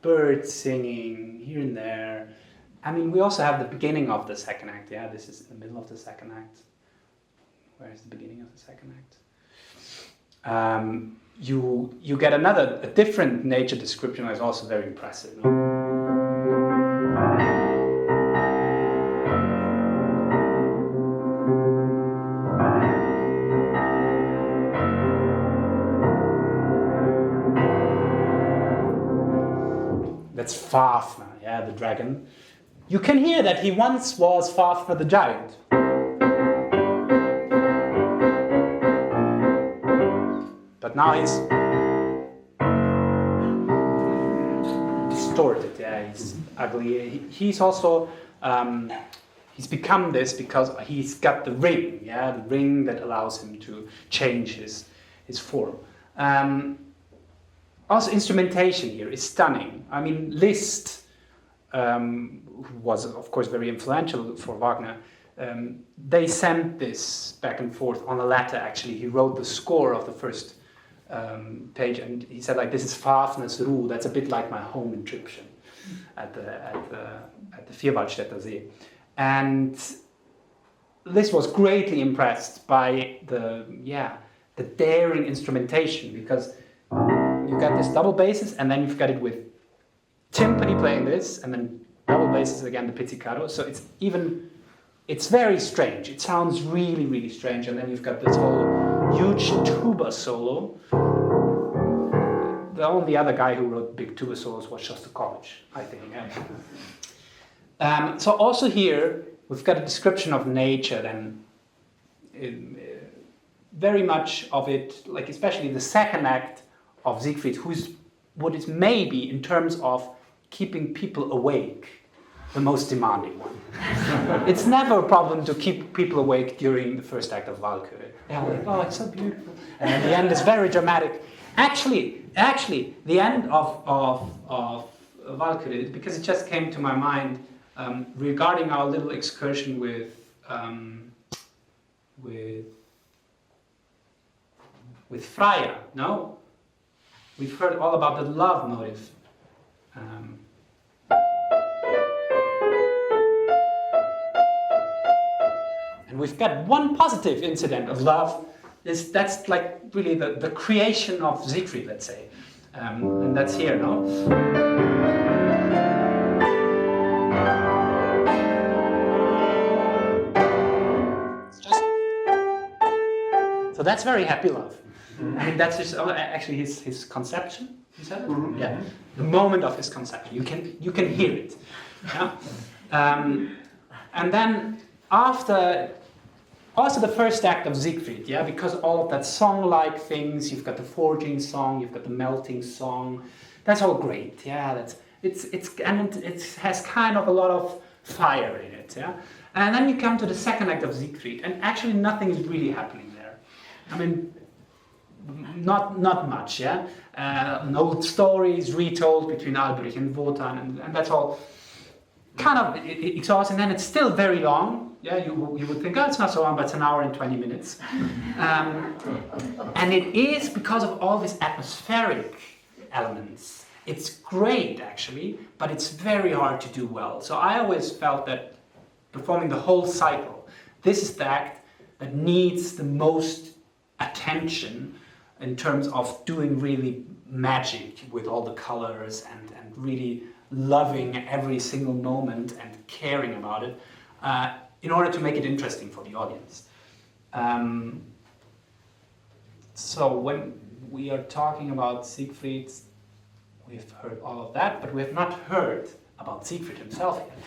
birds singing here and there. I mean, we also have the beginning of the second act. Yeah, this is the middle of the second act. Where is the beginning of the second act? You get a different nature description that is also very impressive. No? That's Fafner, yeah, the dragon. You can hear that he once was Fafner the giant. But now he's distorted. Yeah, he's ugly. He's also he's become this because he's got the ring. Yeah, the ring that allows him to change his form. Also, instrumentation here is stunning. I mean, Liszt was, of course, very influential for Wagner. They sent this back and forth on a letter. Actually, he wrote the score of the first page, and he said, like, this is Fafner's Ruhe. That's a bit like my home in Tripschen at the Vierwaldstätter See. And Liszt was greatly impressed by the daring instrumentation, because you've got this double basses, and then you've got it with timpani playing this, and then double basses again, the pizzicato. So it's very strange. It sounds really, really strange. And then you've got this whole huge tuba solo. The only other guy who wrote big tuba solos was Shostakovich, I think. So also here, we've got a description of nature then. Very much of it, like especially the second act of Siegfried, who's what is maybe, in terms of keeping people awake, the most demanding one. It's never a problem to keep people awake during the first act of Valkyrie. They're like, oh, it's so beautiful. And then the end is very dramatic. Actually, the end of Valkyrie, because it just came to my mind regarding our little excursion with Freya, no? We've heard all about the love motive. And we've got one positive incident of love. That's like really the creation of Siegfried, let's say. And that's here, no? So that's very happy love. I mean, that's actually his conception. You said it? Mm-hmm. Yeah, the moment of his conception. You can hear it. Yeah? And then after, also the first act of Siegfried. Yeah, because all of that song-like things. You've got the forging song. You've got the melting song. That's all great. Yeah, it has kind of a lot of fire in it. Yeah, and then you come to the second act of Siegfried, and actually nothing is really happening there. I mean, not much, yeah. An old story is retold between Albrecht and Wotan, and that's all kind of exhausting. And then it's still very long. Yeah, you would think, oh, it's not so long, but it's an hour and 20 minutes. And it is because of all these atmospheric elements. It's great, actually, but it's very hard to do well. So I always felt that performing the whole cycle, this is the act that needs the most attention in terms of doing really magic with all the colors and really loving every single moment and caring about it in order to make it interesting for the audience. So when we are talking about Siegfried, we've heard all of that, but we have not heard about Siegfried himself yet.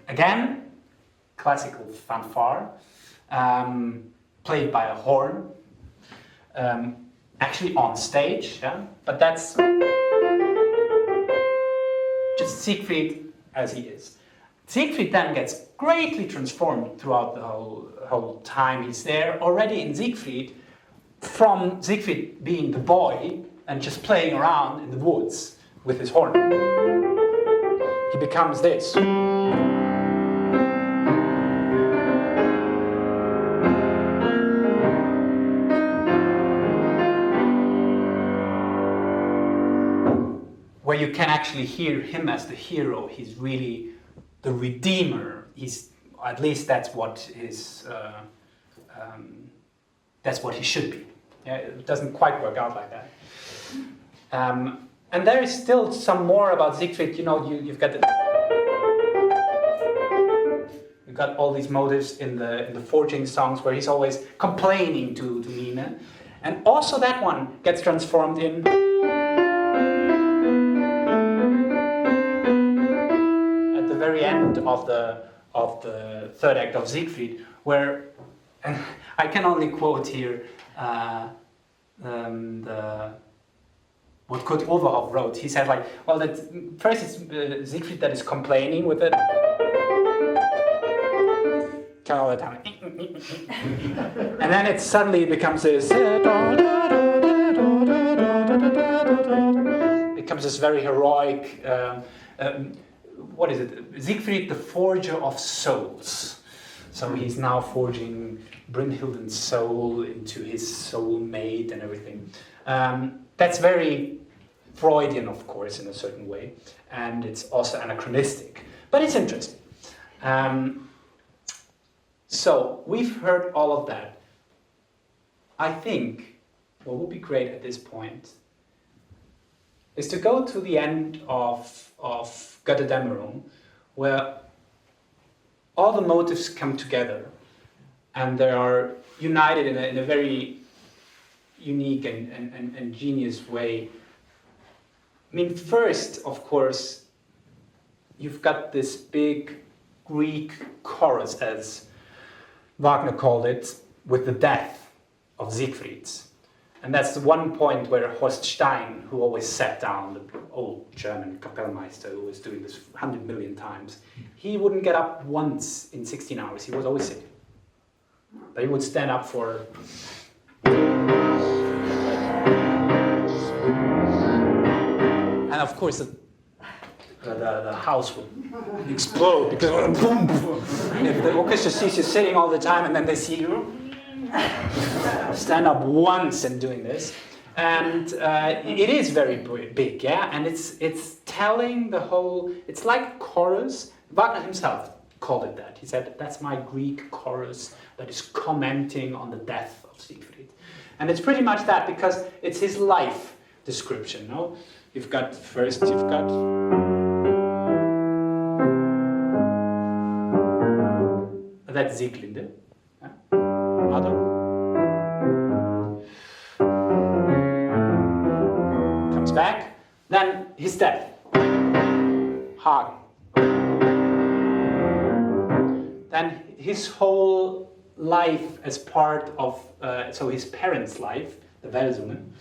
Again, classical fanfare, played by a horn, actually on stage, yeah? But that's just Siegfried as he is. Siegfried then gets greatly transformed throughout the whole time he's there. Already in Siegfried, from Siegfried being the boy and just playing around in the woods with his horn, he becomes this. Where you can actually hear him as the hero. He's really the redeemer. At least that's what he should be. Yeah, it doesn't quite work out like that. And there is still some more about Siegfried. You know, you've got all these motives in the forging songs where he's always complaining to Mine, and also that one gets transformed in. Very end of the third act of Siegfried, where, and I can only quote here the what Kurt Overhoff wrote. He said like, well, that first it's Siegfried that is complaining with it all the time, and then it suddenly becomes this. It becomes this very heroic. What is it? Siegfried, the forger of souls. So he's now forging Brynhild's soul into his soulmate and everything. That's very Freudian, of course, in a certain way, and it's also anachronistic, but it's interesting. So we've heard all of that. I think what would be great at this point is to go to the end of Götterdämmerung, where all the motives come together and they are united in a very unique and genius way. I mean, first, of course, you've got this big Greek chorus, as Wagner called it, with the death of Siegfried. And that's the one point where Horst Stein, who always sat down, the old German Kapellmeister who was doing this 100 million times, he wouldn't get up once in 16 hours. He was always sitting. But he would stand up for... And of course, the house would explode because boom, boom. If the orchestra sees you sitting all the time and then they see you stand up once and doing this, and it is very big, yeah, and it's telling the whole. It's like a chorus. Wagner himself called it that. He said, "That's my Greek chorus that is commenting on the death of Siegfried," and it's pretty much that because it's his life description. No, you've got that's Sieglinde, yeah? Mother. Comes back, then his death, Hagen. Then his whole life as part of, so his parents' life, the Welsungen.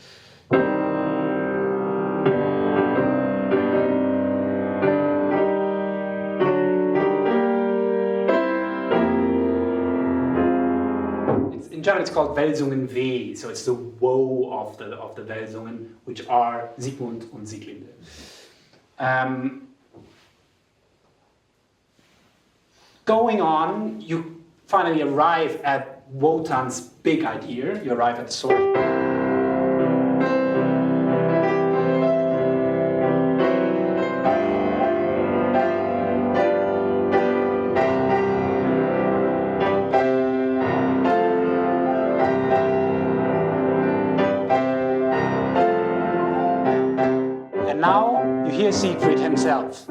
In German it's called Welsungen Weh, so it's the woe of the Welsungen, which are Siegmund and Sieglinde. Going on, you finally arrive at Wotan's big idea. You arrive at the sword. And now you hear Siegfried himself.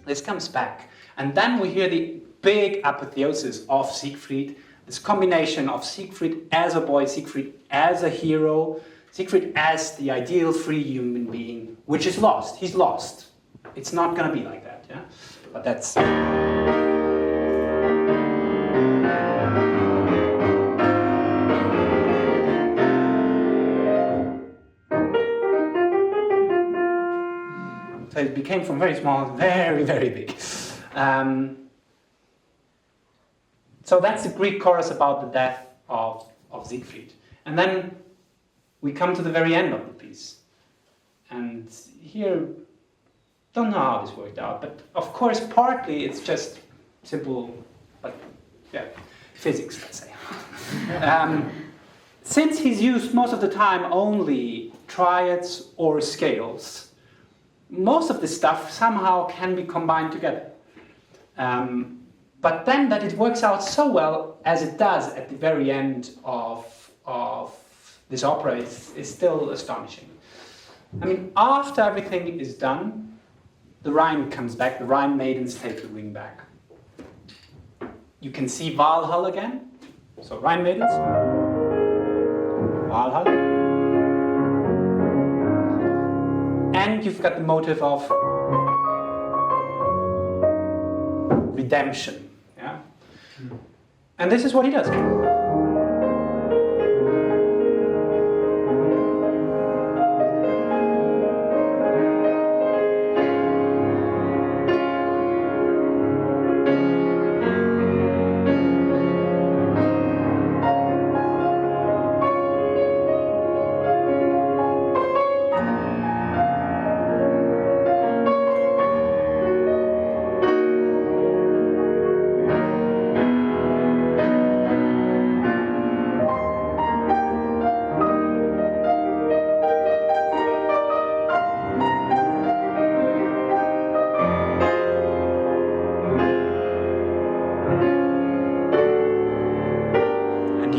This comes back, and then we hear the big apotheosis of Siegfried, this combination of Siegfried as a boy, Siegfried as a hero, Siegfried as the ideal free human being, which is lost. He's lost. It's not going to be like that, yeah? But that's... So it became from very small, very, very big. So that's the Greek chorus about the death of Siegfried. And then we come to the very end of the piece. And here, don't know how this worked out, but of course, partly it's just simple, like, yeah, physics, let's say. Since he's used most of the time only triads or scales, most of this stuff somehow can be combined together. But then that it works out so well as it does at the very end of this opera is still astonishing. I mean, after everything is done, the Rhine comes back, the Rhine maidens take the ring back. You can see Walhall again, so Rhine maidens. Walhall. And you've got the motive of redemption. Yeah? And this is what he does.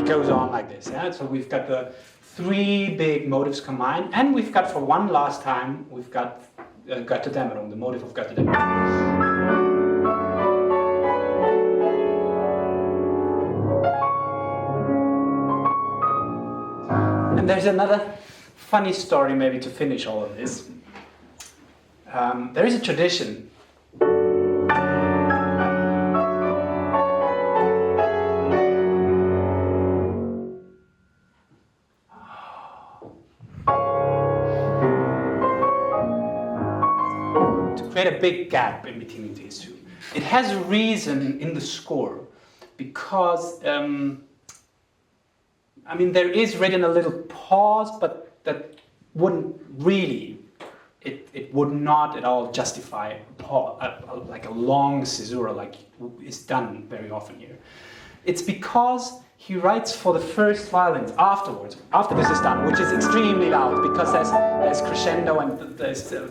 Goes on like this. Yeah? So we've got the three big motives combined, and we've got, for one last time, we've got Götterdämmerung, the motive of Götterdämmerung. And there's another funny story maybe to finish all of this. There is a tradition create a big gap in between these two. It has a reason in the score, because I mean, there is written a little pause, but that wouldn't really, it would not at all justify a pause, like a long caesura like is done very often here. It's because he writes for the first violins afterwards, after this is done, which is extremely loud, because there's crescendo and there's a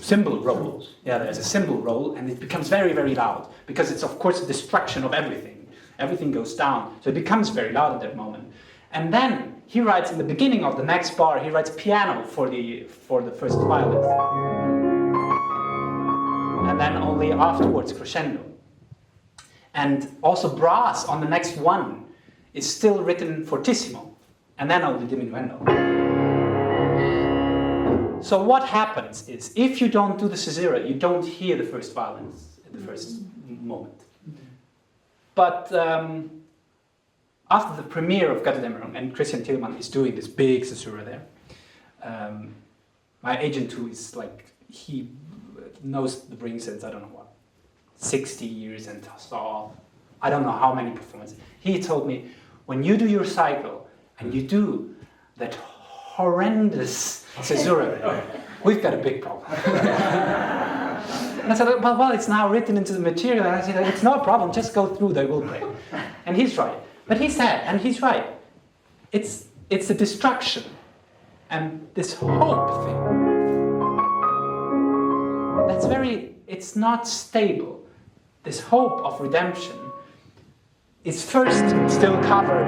cymbal roll. Yeah, there's a cymbal roll, and it becomes very, very loud, because it's of course a destruction of everything. Everything goes down, so it becomes very loud at that moment. And then he writes in the beginning of the next bar, he writes piano for the first violins, and then only afterwards crescendo. And also brass on the next one is still written fortissimo, and then only diminuendo. So what happens is, if you don't do the caesura, you don't hear the first violins at the first moment. But after the premiere of Götterdämmerung, and Christian Tillmann is doing this big caesura there, my agent, who is like, he knows the ring since, I don't know what, 60 years, and saw I don't know how many performances. He told me, when you do your cycle and you do that horrendous caesura, we've got a big problem. And I said, well, it's now written into the material. And I said, it's no problem, just go through, they will play. And he's right. But he said, and he's right, it's a destruction. And this hope thing, that's it's not stable. This hope of redemption is first still covered,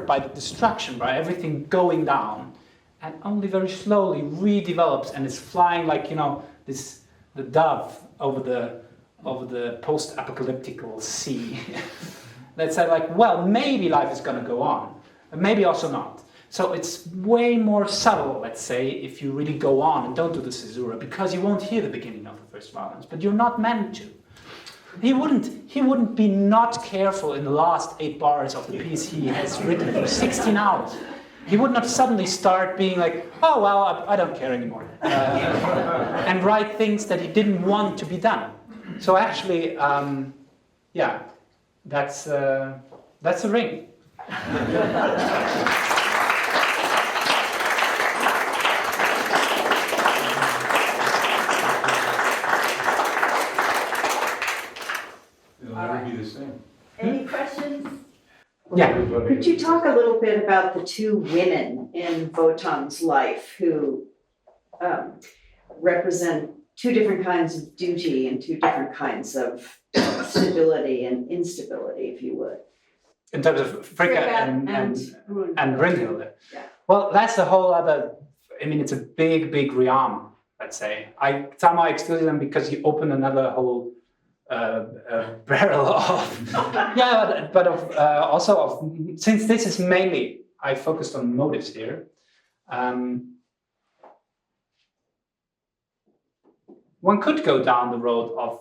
by the destruction, by everything going down, and only very slowly redevelops and is flying like, the dove over the post-apocalyptical sea. Let's say, like, well, maybe life is going to go on, but maybe also not. So it's way more subtle, let's say, if you really go on and don't do the caesura, because you won't hear the beginning of the first violins, but you're not meant to. He wouldn't be not careful in the last 8 bars of the piece he has written for 16 hours. He would not suddenly start being like, oh, well, I don't care anymore, and write things that he didn't want to be done. So actually, yeah, that's a ring. It'll never be the same. Any questions? Yeah. Could you talk a little bit about the two women in Wotan's life who represent two different kinds of duty and two different kinds of stability and instability, if you would? In terms of Fricka and Brynhilde. Yeah. Well, that's a whole other, it's a big, big realm, let's say. I somehow excluded them because you open another whole a barrel of but of also of, since this is mainly, I focused on motives here. One could go down the road of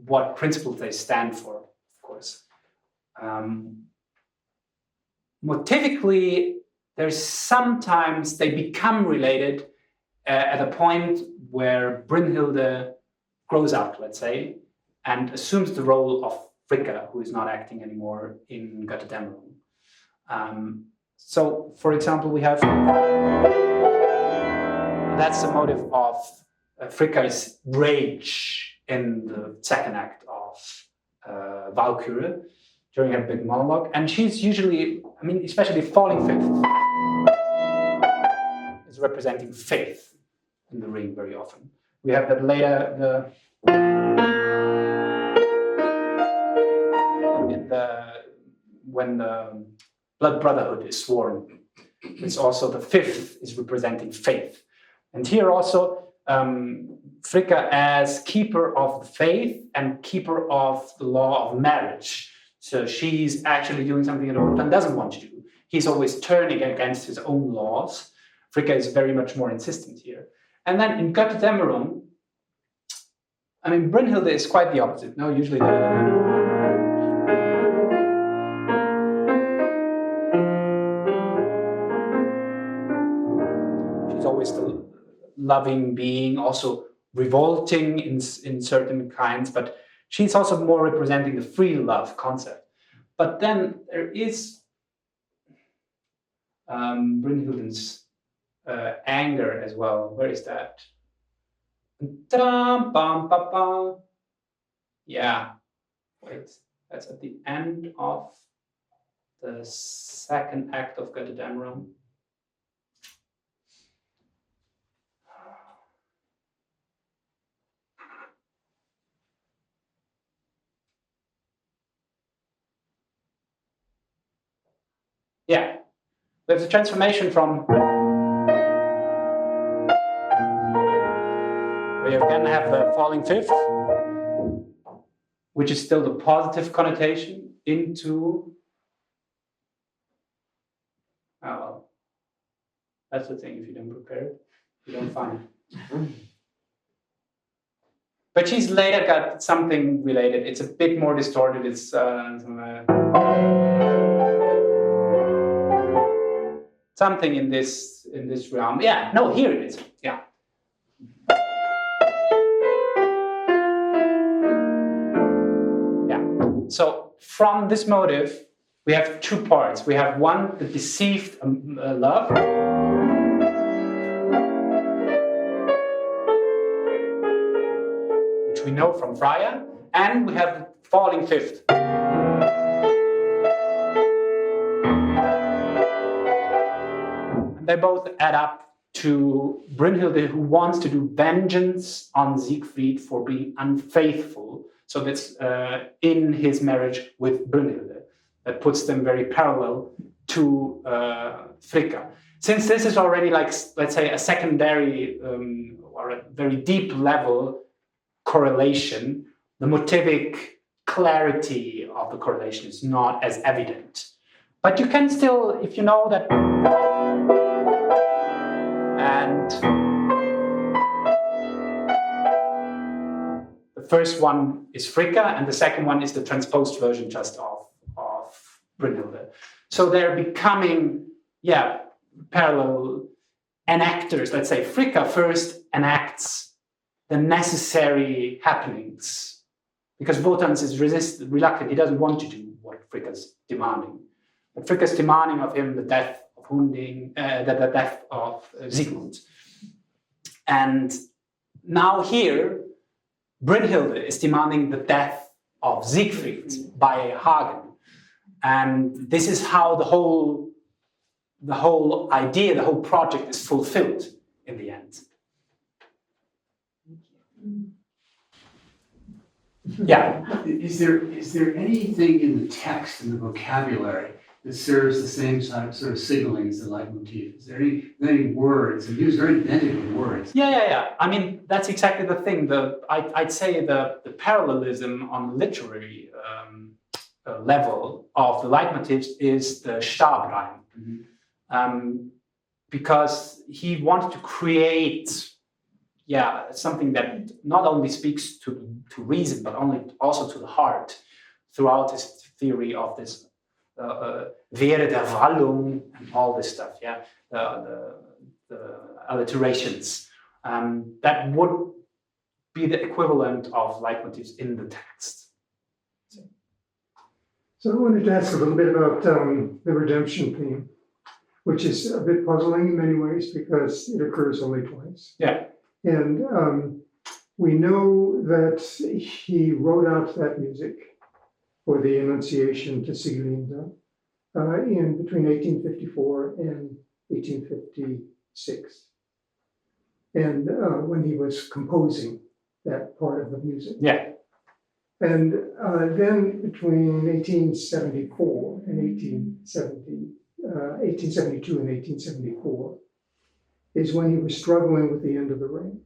what principles they stand for, of course. Motivically, there's sometimes they become related at a point where Brünnhilde grows up, let's say, and assumes the role of Fricka, who is not acting anymore in Götterdämmerung. So, for example, we have, that's the motive of Fricka's rage in the second act of Walküre during her big monologue. And she's usually, I mean, especially falling fifth is representing faith in the ring very often. We have that later, when the blood brotherhood is sworn. It's also the fifth is representing faith. And here also, Fricka as keeper of the faith and keeper of the law of marriage. So she's actually doing something that Wotan doesn't want to do. He's always turning against his own laws. Fricka is very much more insistent here. And then in Götterdämmerung, I mean, Brünnhilde is quite the opposite. No, usually she's always the loving being, also revolting in certain kinds, but she's also more representing the free love concept. But then there is Brünnhilde's anger as well. Where is that? Yeah, wait, that's at the end of the second act of Götterdämmerung. Yeah, there's a transformation from we again have the falling fifth, which is still the positive connotation, into, oh well, that's the thing, if you don't prepare it, you don't find it. But she's later got something related, it's a bit more distorted, it's something in this realm. Yeah, no, here it is. Yeah. Yeah. So from this motive, we have two parts. We have one, the deceived love. Which we know from Freya. And we have the falling fifth. They both add up to Brünnhilde, who wants to do vengeance on Siegfried for being unfaithful. So that's in his marriage with Brünnhilde. That puts them very parallel to Fricka. Since this is already like, let's say, a secondary or a very deep level correlation, the motivic clarity of the correlation is not as evident. But you can still, if you know that, and the first one is Fricka, and the second one is the transposed version just of Brünnhilde. So they're becoming, parallel enactors. Let's say Fricka first enacts the necessary happenings, because Wotan is reluctant. He doesn't want to do what Fricka's demanding. But Fricka's demanding of him the death of Hunding, the death of Sigmund. And now here, Brünnhilde is demanding the death of Siegfried by Hagen. And this is how the whole idea, the whole project is fulfilled in the end. Yeah. Is there anything in the text, in the vocabulary, that serves the same sort of signaling as the leitmotif? Is there any words? And use very identical words. Yeah. I mean, that's exactly the thing. I'd say the parallelism on literary level of the Leitmotifs is the Stabreim. Because he wanted to create, something that not only speaks to reason, but also to the heart throughout his theory of this Wehre der Wallung and all this stuff, the alliterations. That would be the equivalent of Leitmotifs in the text. So I wanted to ask a little bit about the redemption theme, which is a bit puzzling in many ways because it occurs only twice. Yeah. And we know that he wrote out that music for the Annunciation to Sieglinde in between 1854 and 1856. And when he was composing that part of the music. Yeah. And then between 1874 and 1872 and 1874 is when he was struggling with the end of the ring.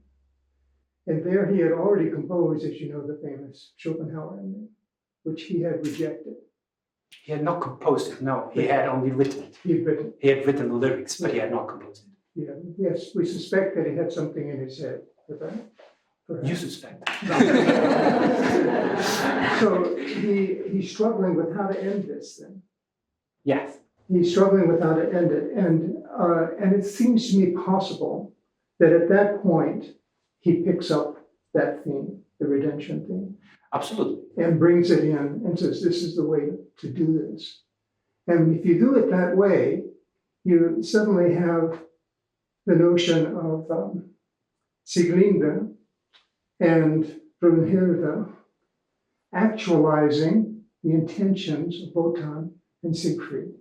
And there he had already composed, as you know, the famous Schopenhauer ending, which he had rejected. He had not composed it, no. He had only written it. He'd written. He had written the lyrics, but he had not composed it. Yeah, yes, we suspect that he had something in his head for that. Perhaps. You suspect. So he's struggling with how to end this thing. Yes. He's struggling with how to end it. And it seems to me possible that at that point, he picks up that theme, the redemption theme. Absolutely. And brings it in and says, this is the way to do this. And if you do it that way, you suddenly have the notion of Sieglinde and Brunhilde actualizing the intentions of Wotan and Siegfried.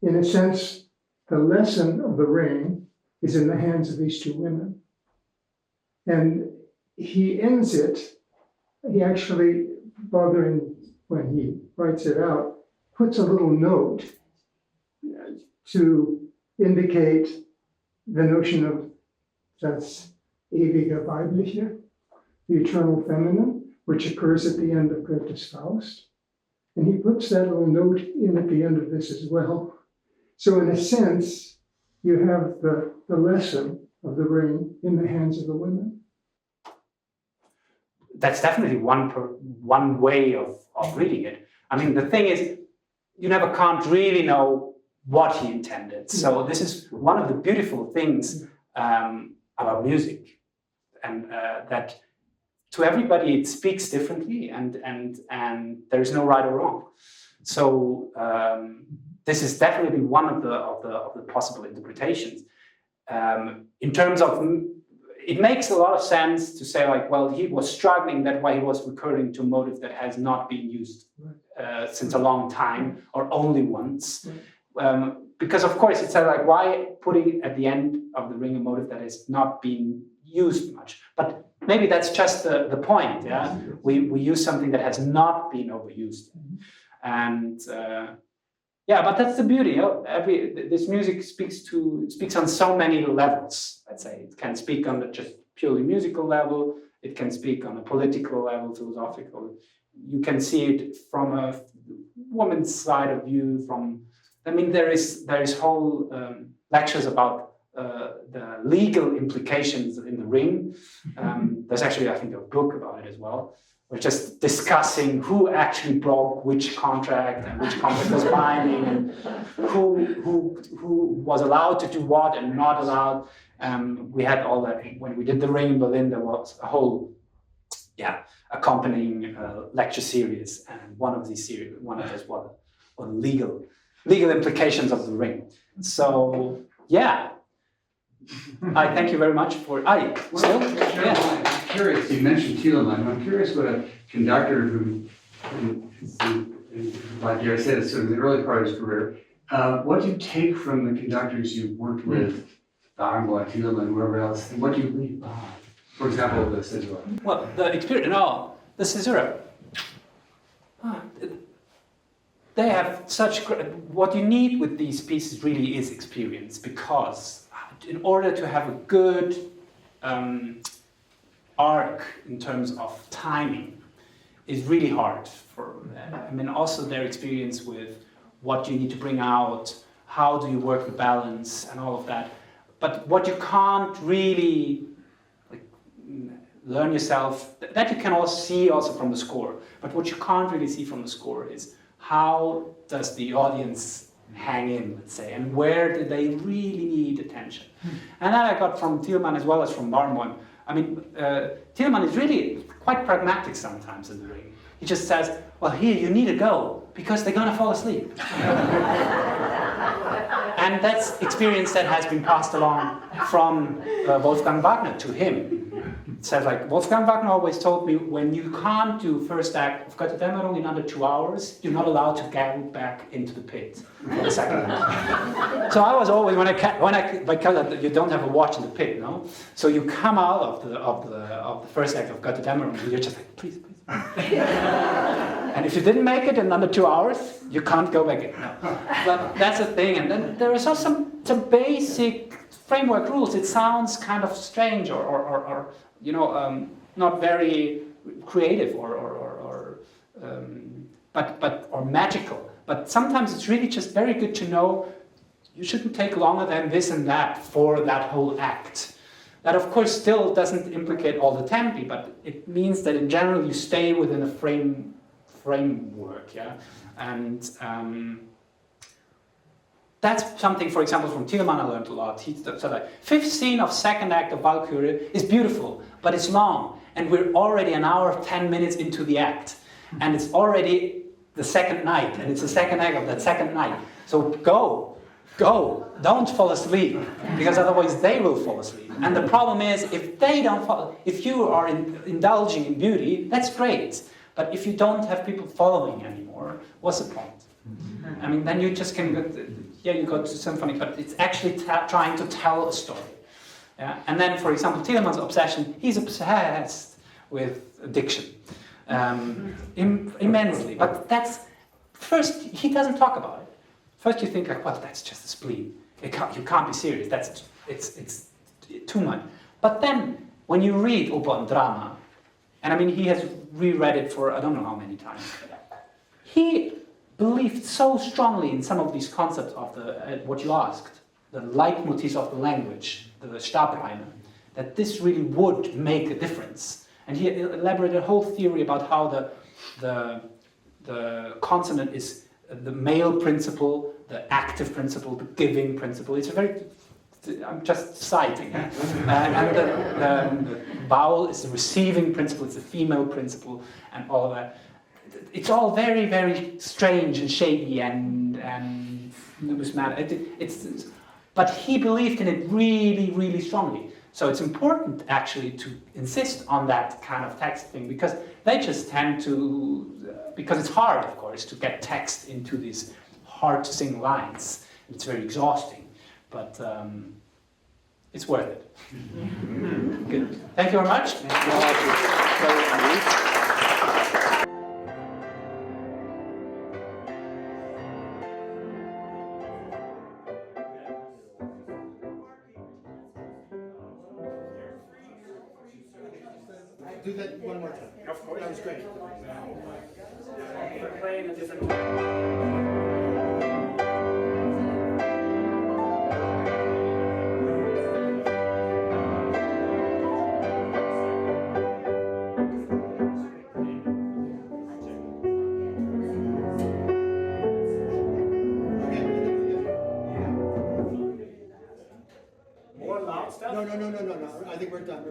In a sense, the lesson of the ring is in the hands of these two women. And he ends it, he actually, Wagner, when he writes it out, puts a little note to indicate the notion of das ewige Weibliche, the eternal feminine, which occurs at the end of Goethe's Faust. And he puts that little note in at the end of this as well. So in a sense, you have the lesson of the ring in the hands of the women. That's definitely one way of reading it. I mean, the thing is, you never can't really know what he intended. So this is one of the beautiful things about music, and that to everybody it speaks differently, and there is no right or wrong. So this is definitely one of the possible interpretations. In terms of, it makes a lot of sense to say, like, well, he was struggling, that's why he was recurring to a motive that has not been used since a long time, or only once. Because of course it's like, why putting at the end of the ring a motive that has not been used much? But maybe that's just the point, yeah? We use something that has not been overused. And but that's the beauty. This music speaks on so many levels, let's say. It can speak on the just purely musical level, it can speak on a political level, philosophical. You can see it from a woman's side of view, there is whole lectures about the legal implications in the ring. There's actually, I think, a book about it as well. We're just discussing who actually broke which contract and which contract was binding, and who was allowed to do what and not allowed. We had all that when we did the ring in Berlin. There was a whole accompanying lecture series, and one of those was the legal implications of the ring. So I thank you very much for. I'm curious. You mentioned Thielemann. I'm curious what a conductor who, like Gary said, is sort of the early part of his career. What do you take from the conductors you've worked with, Wagner, Thielemann, whoever else? And what do you leave behind? For example, the caesura. Well, the experience. No, the caesura. They have such. What you need with these pieces really is experience, because in order to have a good arc in terms of timing is really hard for, I mean, also their experience with what you need to bring out, how do you work the balance and all of that. But what you can't really like, learn yourself, that you can all see also from the score, but what you can't really see from the score is how does the audience hang in, let's say, and where do they really need attention. And that I got from Thielmann as well as from Barenboim. I mean, Thielmann is really quite pragmatic sometimes in the ring. He just says, well, here you need to go because they're gonna fall asleep. And that's experience that has been passed along from Wolfgang Wagner to him. It says like, Wolfgang Wagner always told me, when you can't do first act of Götterdämmerung in under 2 hours, you're not allowed to go back into the pit for the second act. So I was always, because you don't have a watch in the pit, no? So you come out of the first act of Götterdämmerung and you're just like, please, please. And if you didn't make it in under 2 hours, you can't go back in. No. But that's the thing. And then there is also some basic framework rules. It sounds kind of strange or you know, not very creative or magical. But sometimes it's really just very good to know you shouldn't take longer than this and that for that whole act. That of course still doesn't implicate all the tempi, but it means that in general you stay within a framework, yeah. And that's something, for example, from Thielmann I learned a lot. He said like, 5th scene of second act of Valkyrie is beautiful, but it's long, and we're already an hour 10 minutes into the act, and it's already the second night, and it's the second act of that second night. So go, don't fall asleep, because otherwise they will fall asleep. And the problem is, if they don't follow, if you are indulging in beauty, that's great. But if you don't have people following anymore, what's the point? I mean, then you just can go, you go to symphony, but it's actually trying to tell a story. Yeah? And then, for example, Tielemann's obsession, he's obsessed with addiction. Immensely. But that's, first, he doesn't talk about it. First you think like, well, that's just a spleen. You can't be serious. It's too much. But then, when you read Oper and Drama, and I mean, he has reread it for I don't know how many times, he believed so strongly in some of these concepts of what you asked, the Leitmotifs of the language, the Stabreime, that this really would make a difference. And he elaborated a whole theory about how the consonant is the male principle, the active principle, the giving principle. It's a very, I'm just citing. And the vowel is the receiving principle, it's the female principle, and all of that. It's all very, very strange and shady and numismatic. But he believed in it really, really strongly. So it's important actually to insist on that kind of text thing, because they just tend to, because it's hard, of course, to get text into these hard to sing lines. It's very exhausting, but it's worth it. Good. Thank you very much. Do that one more time. Of course. That was great. We're playing a different. No. I think we're done.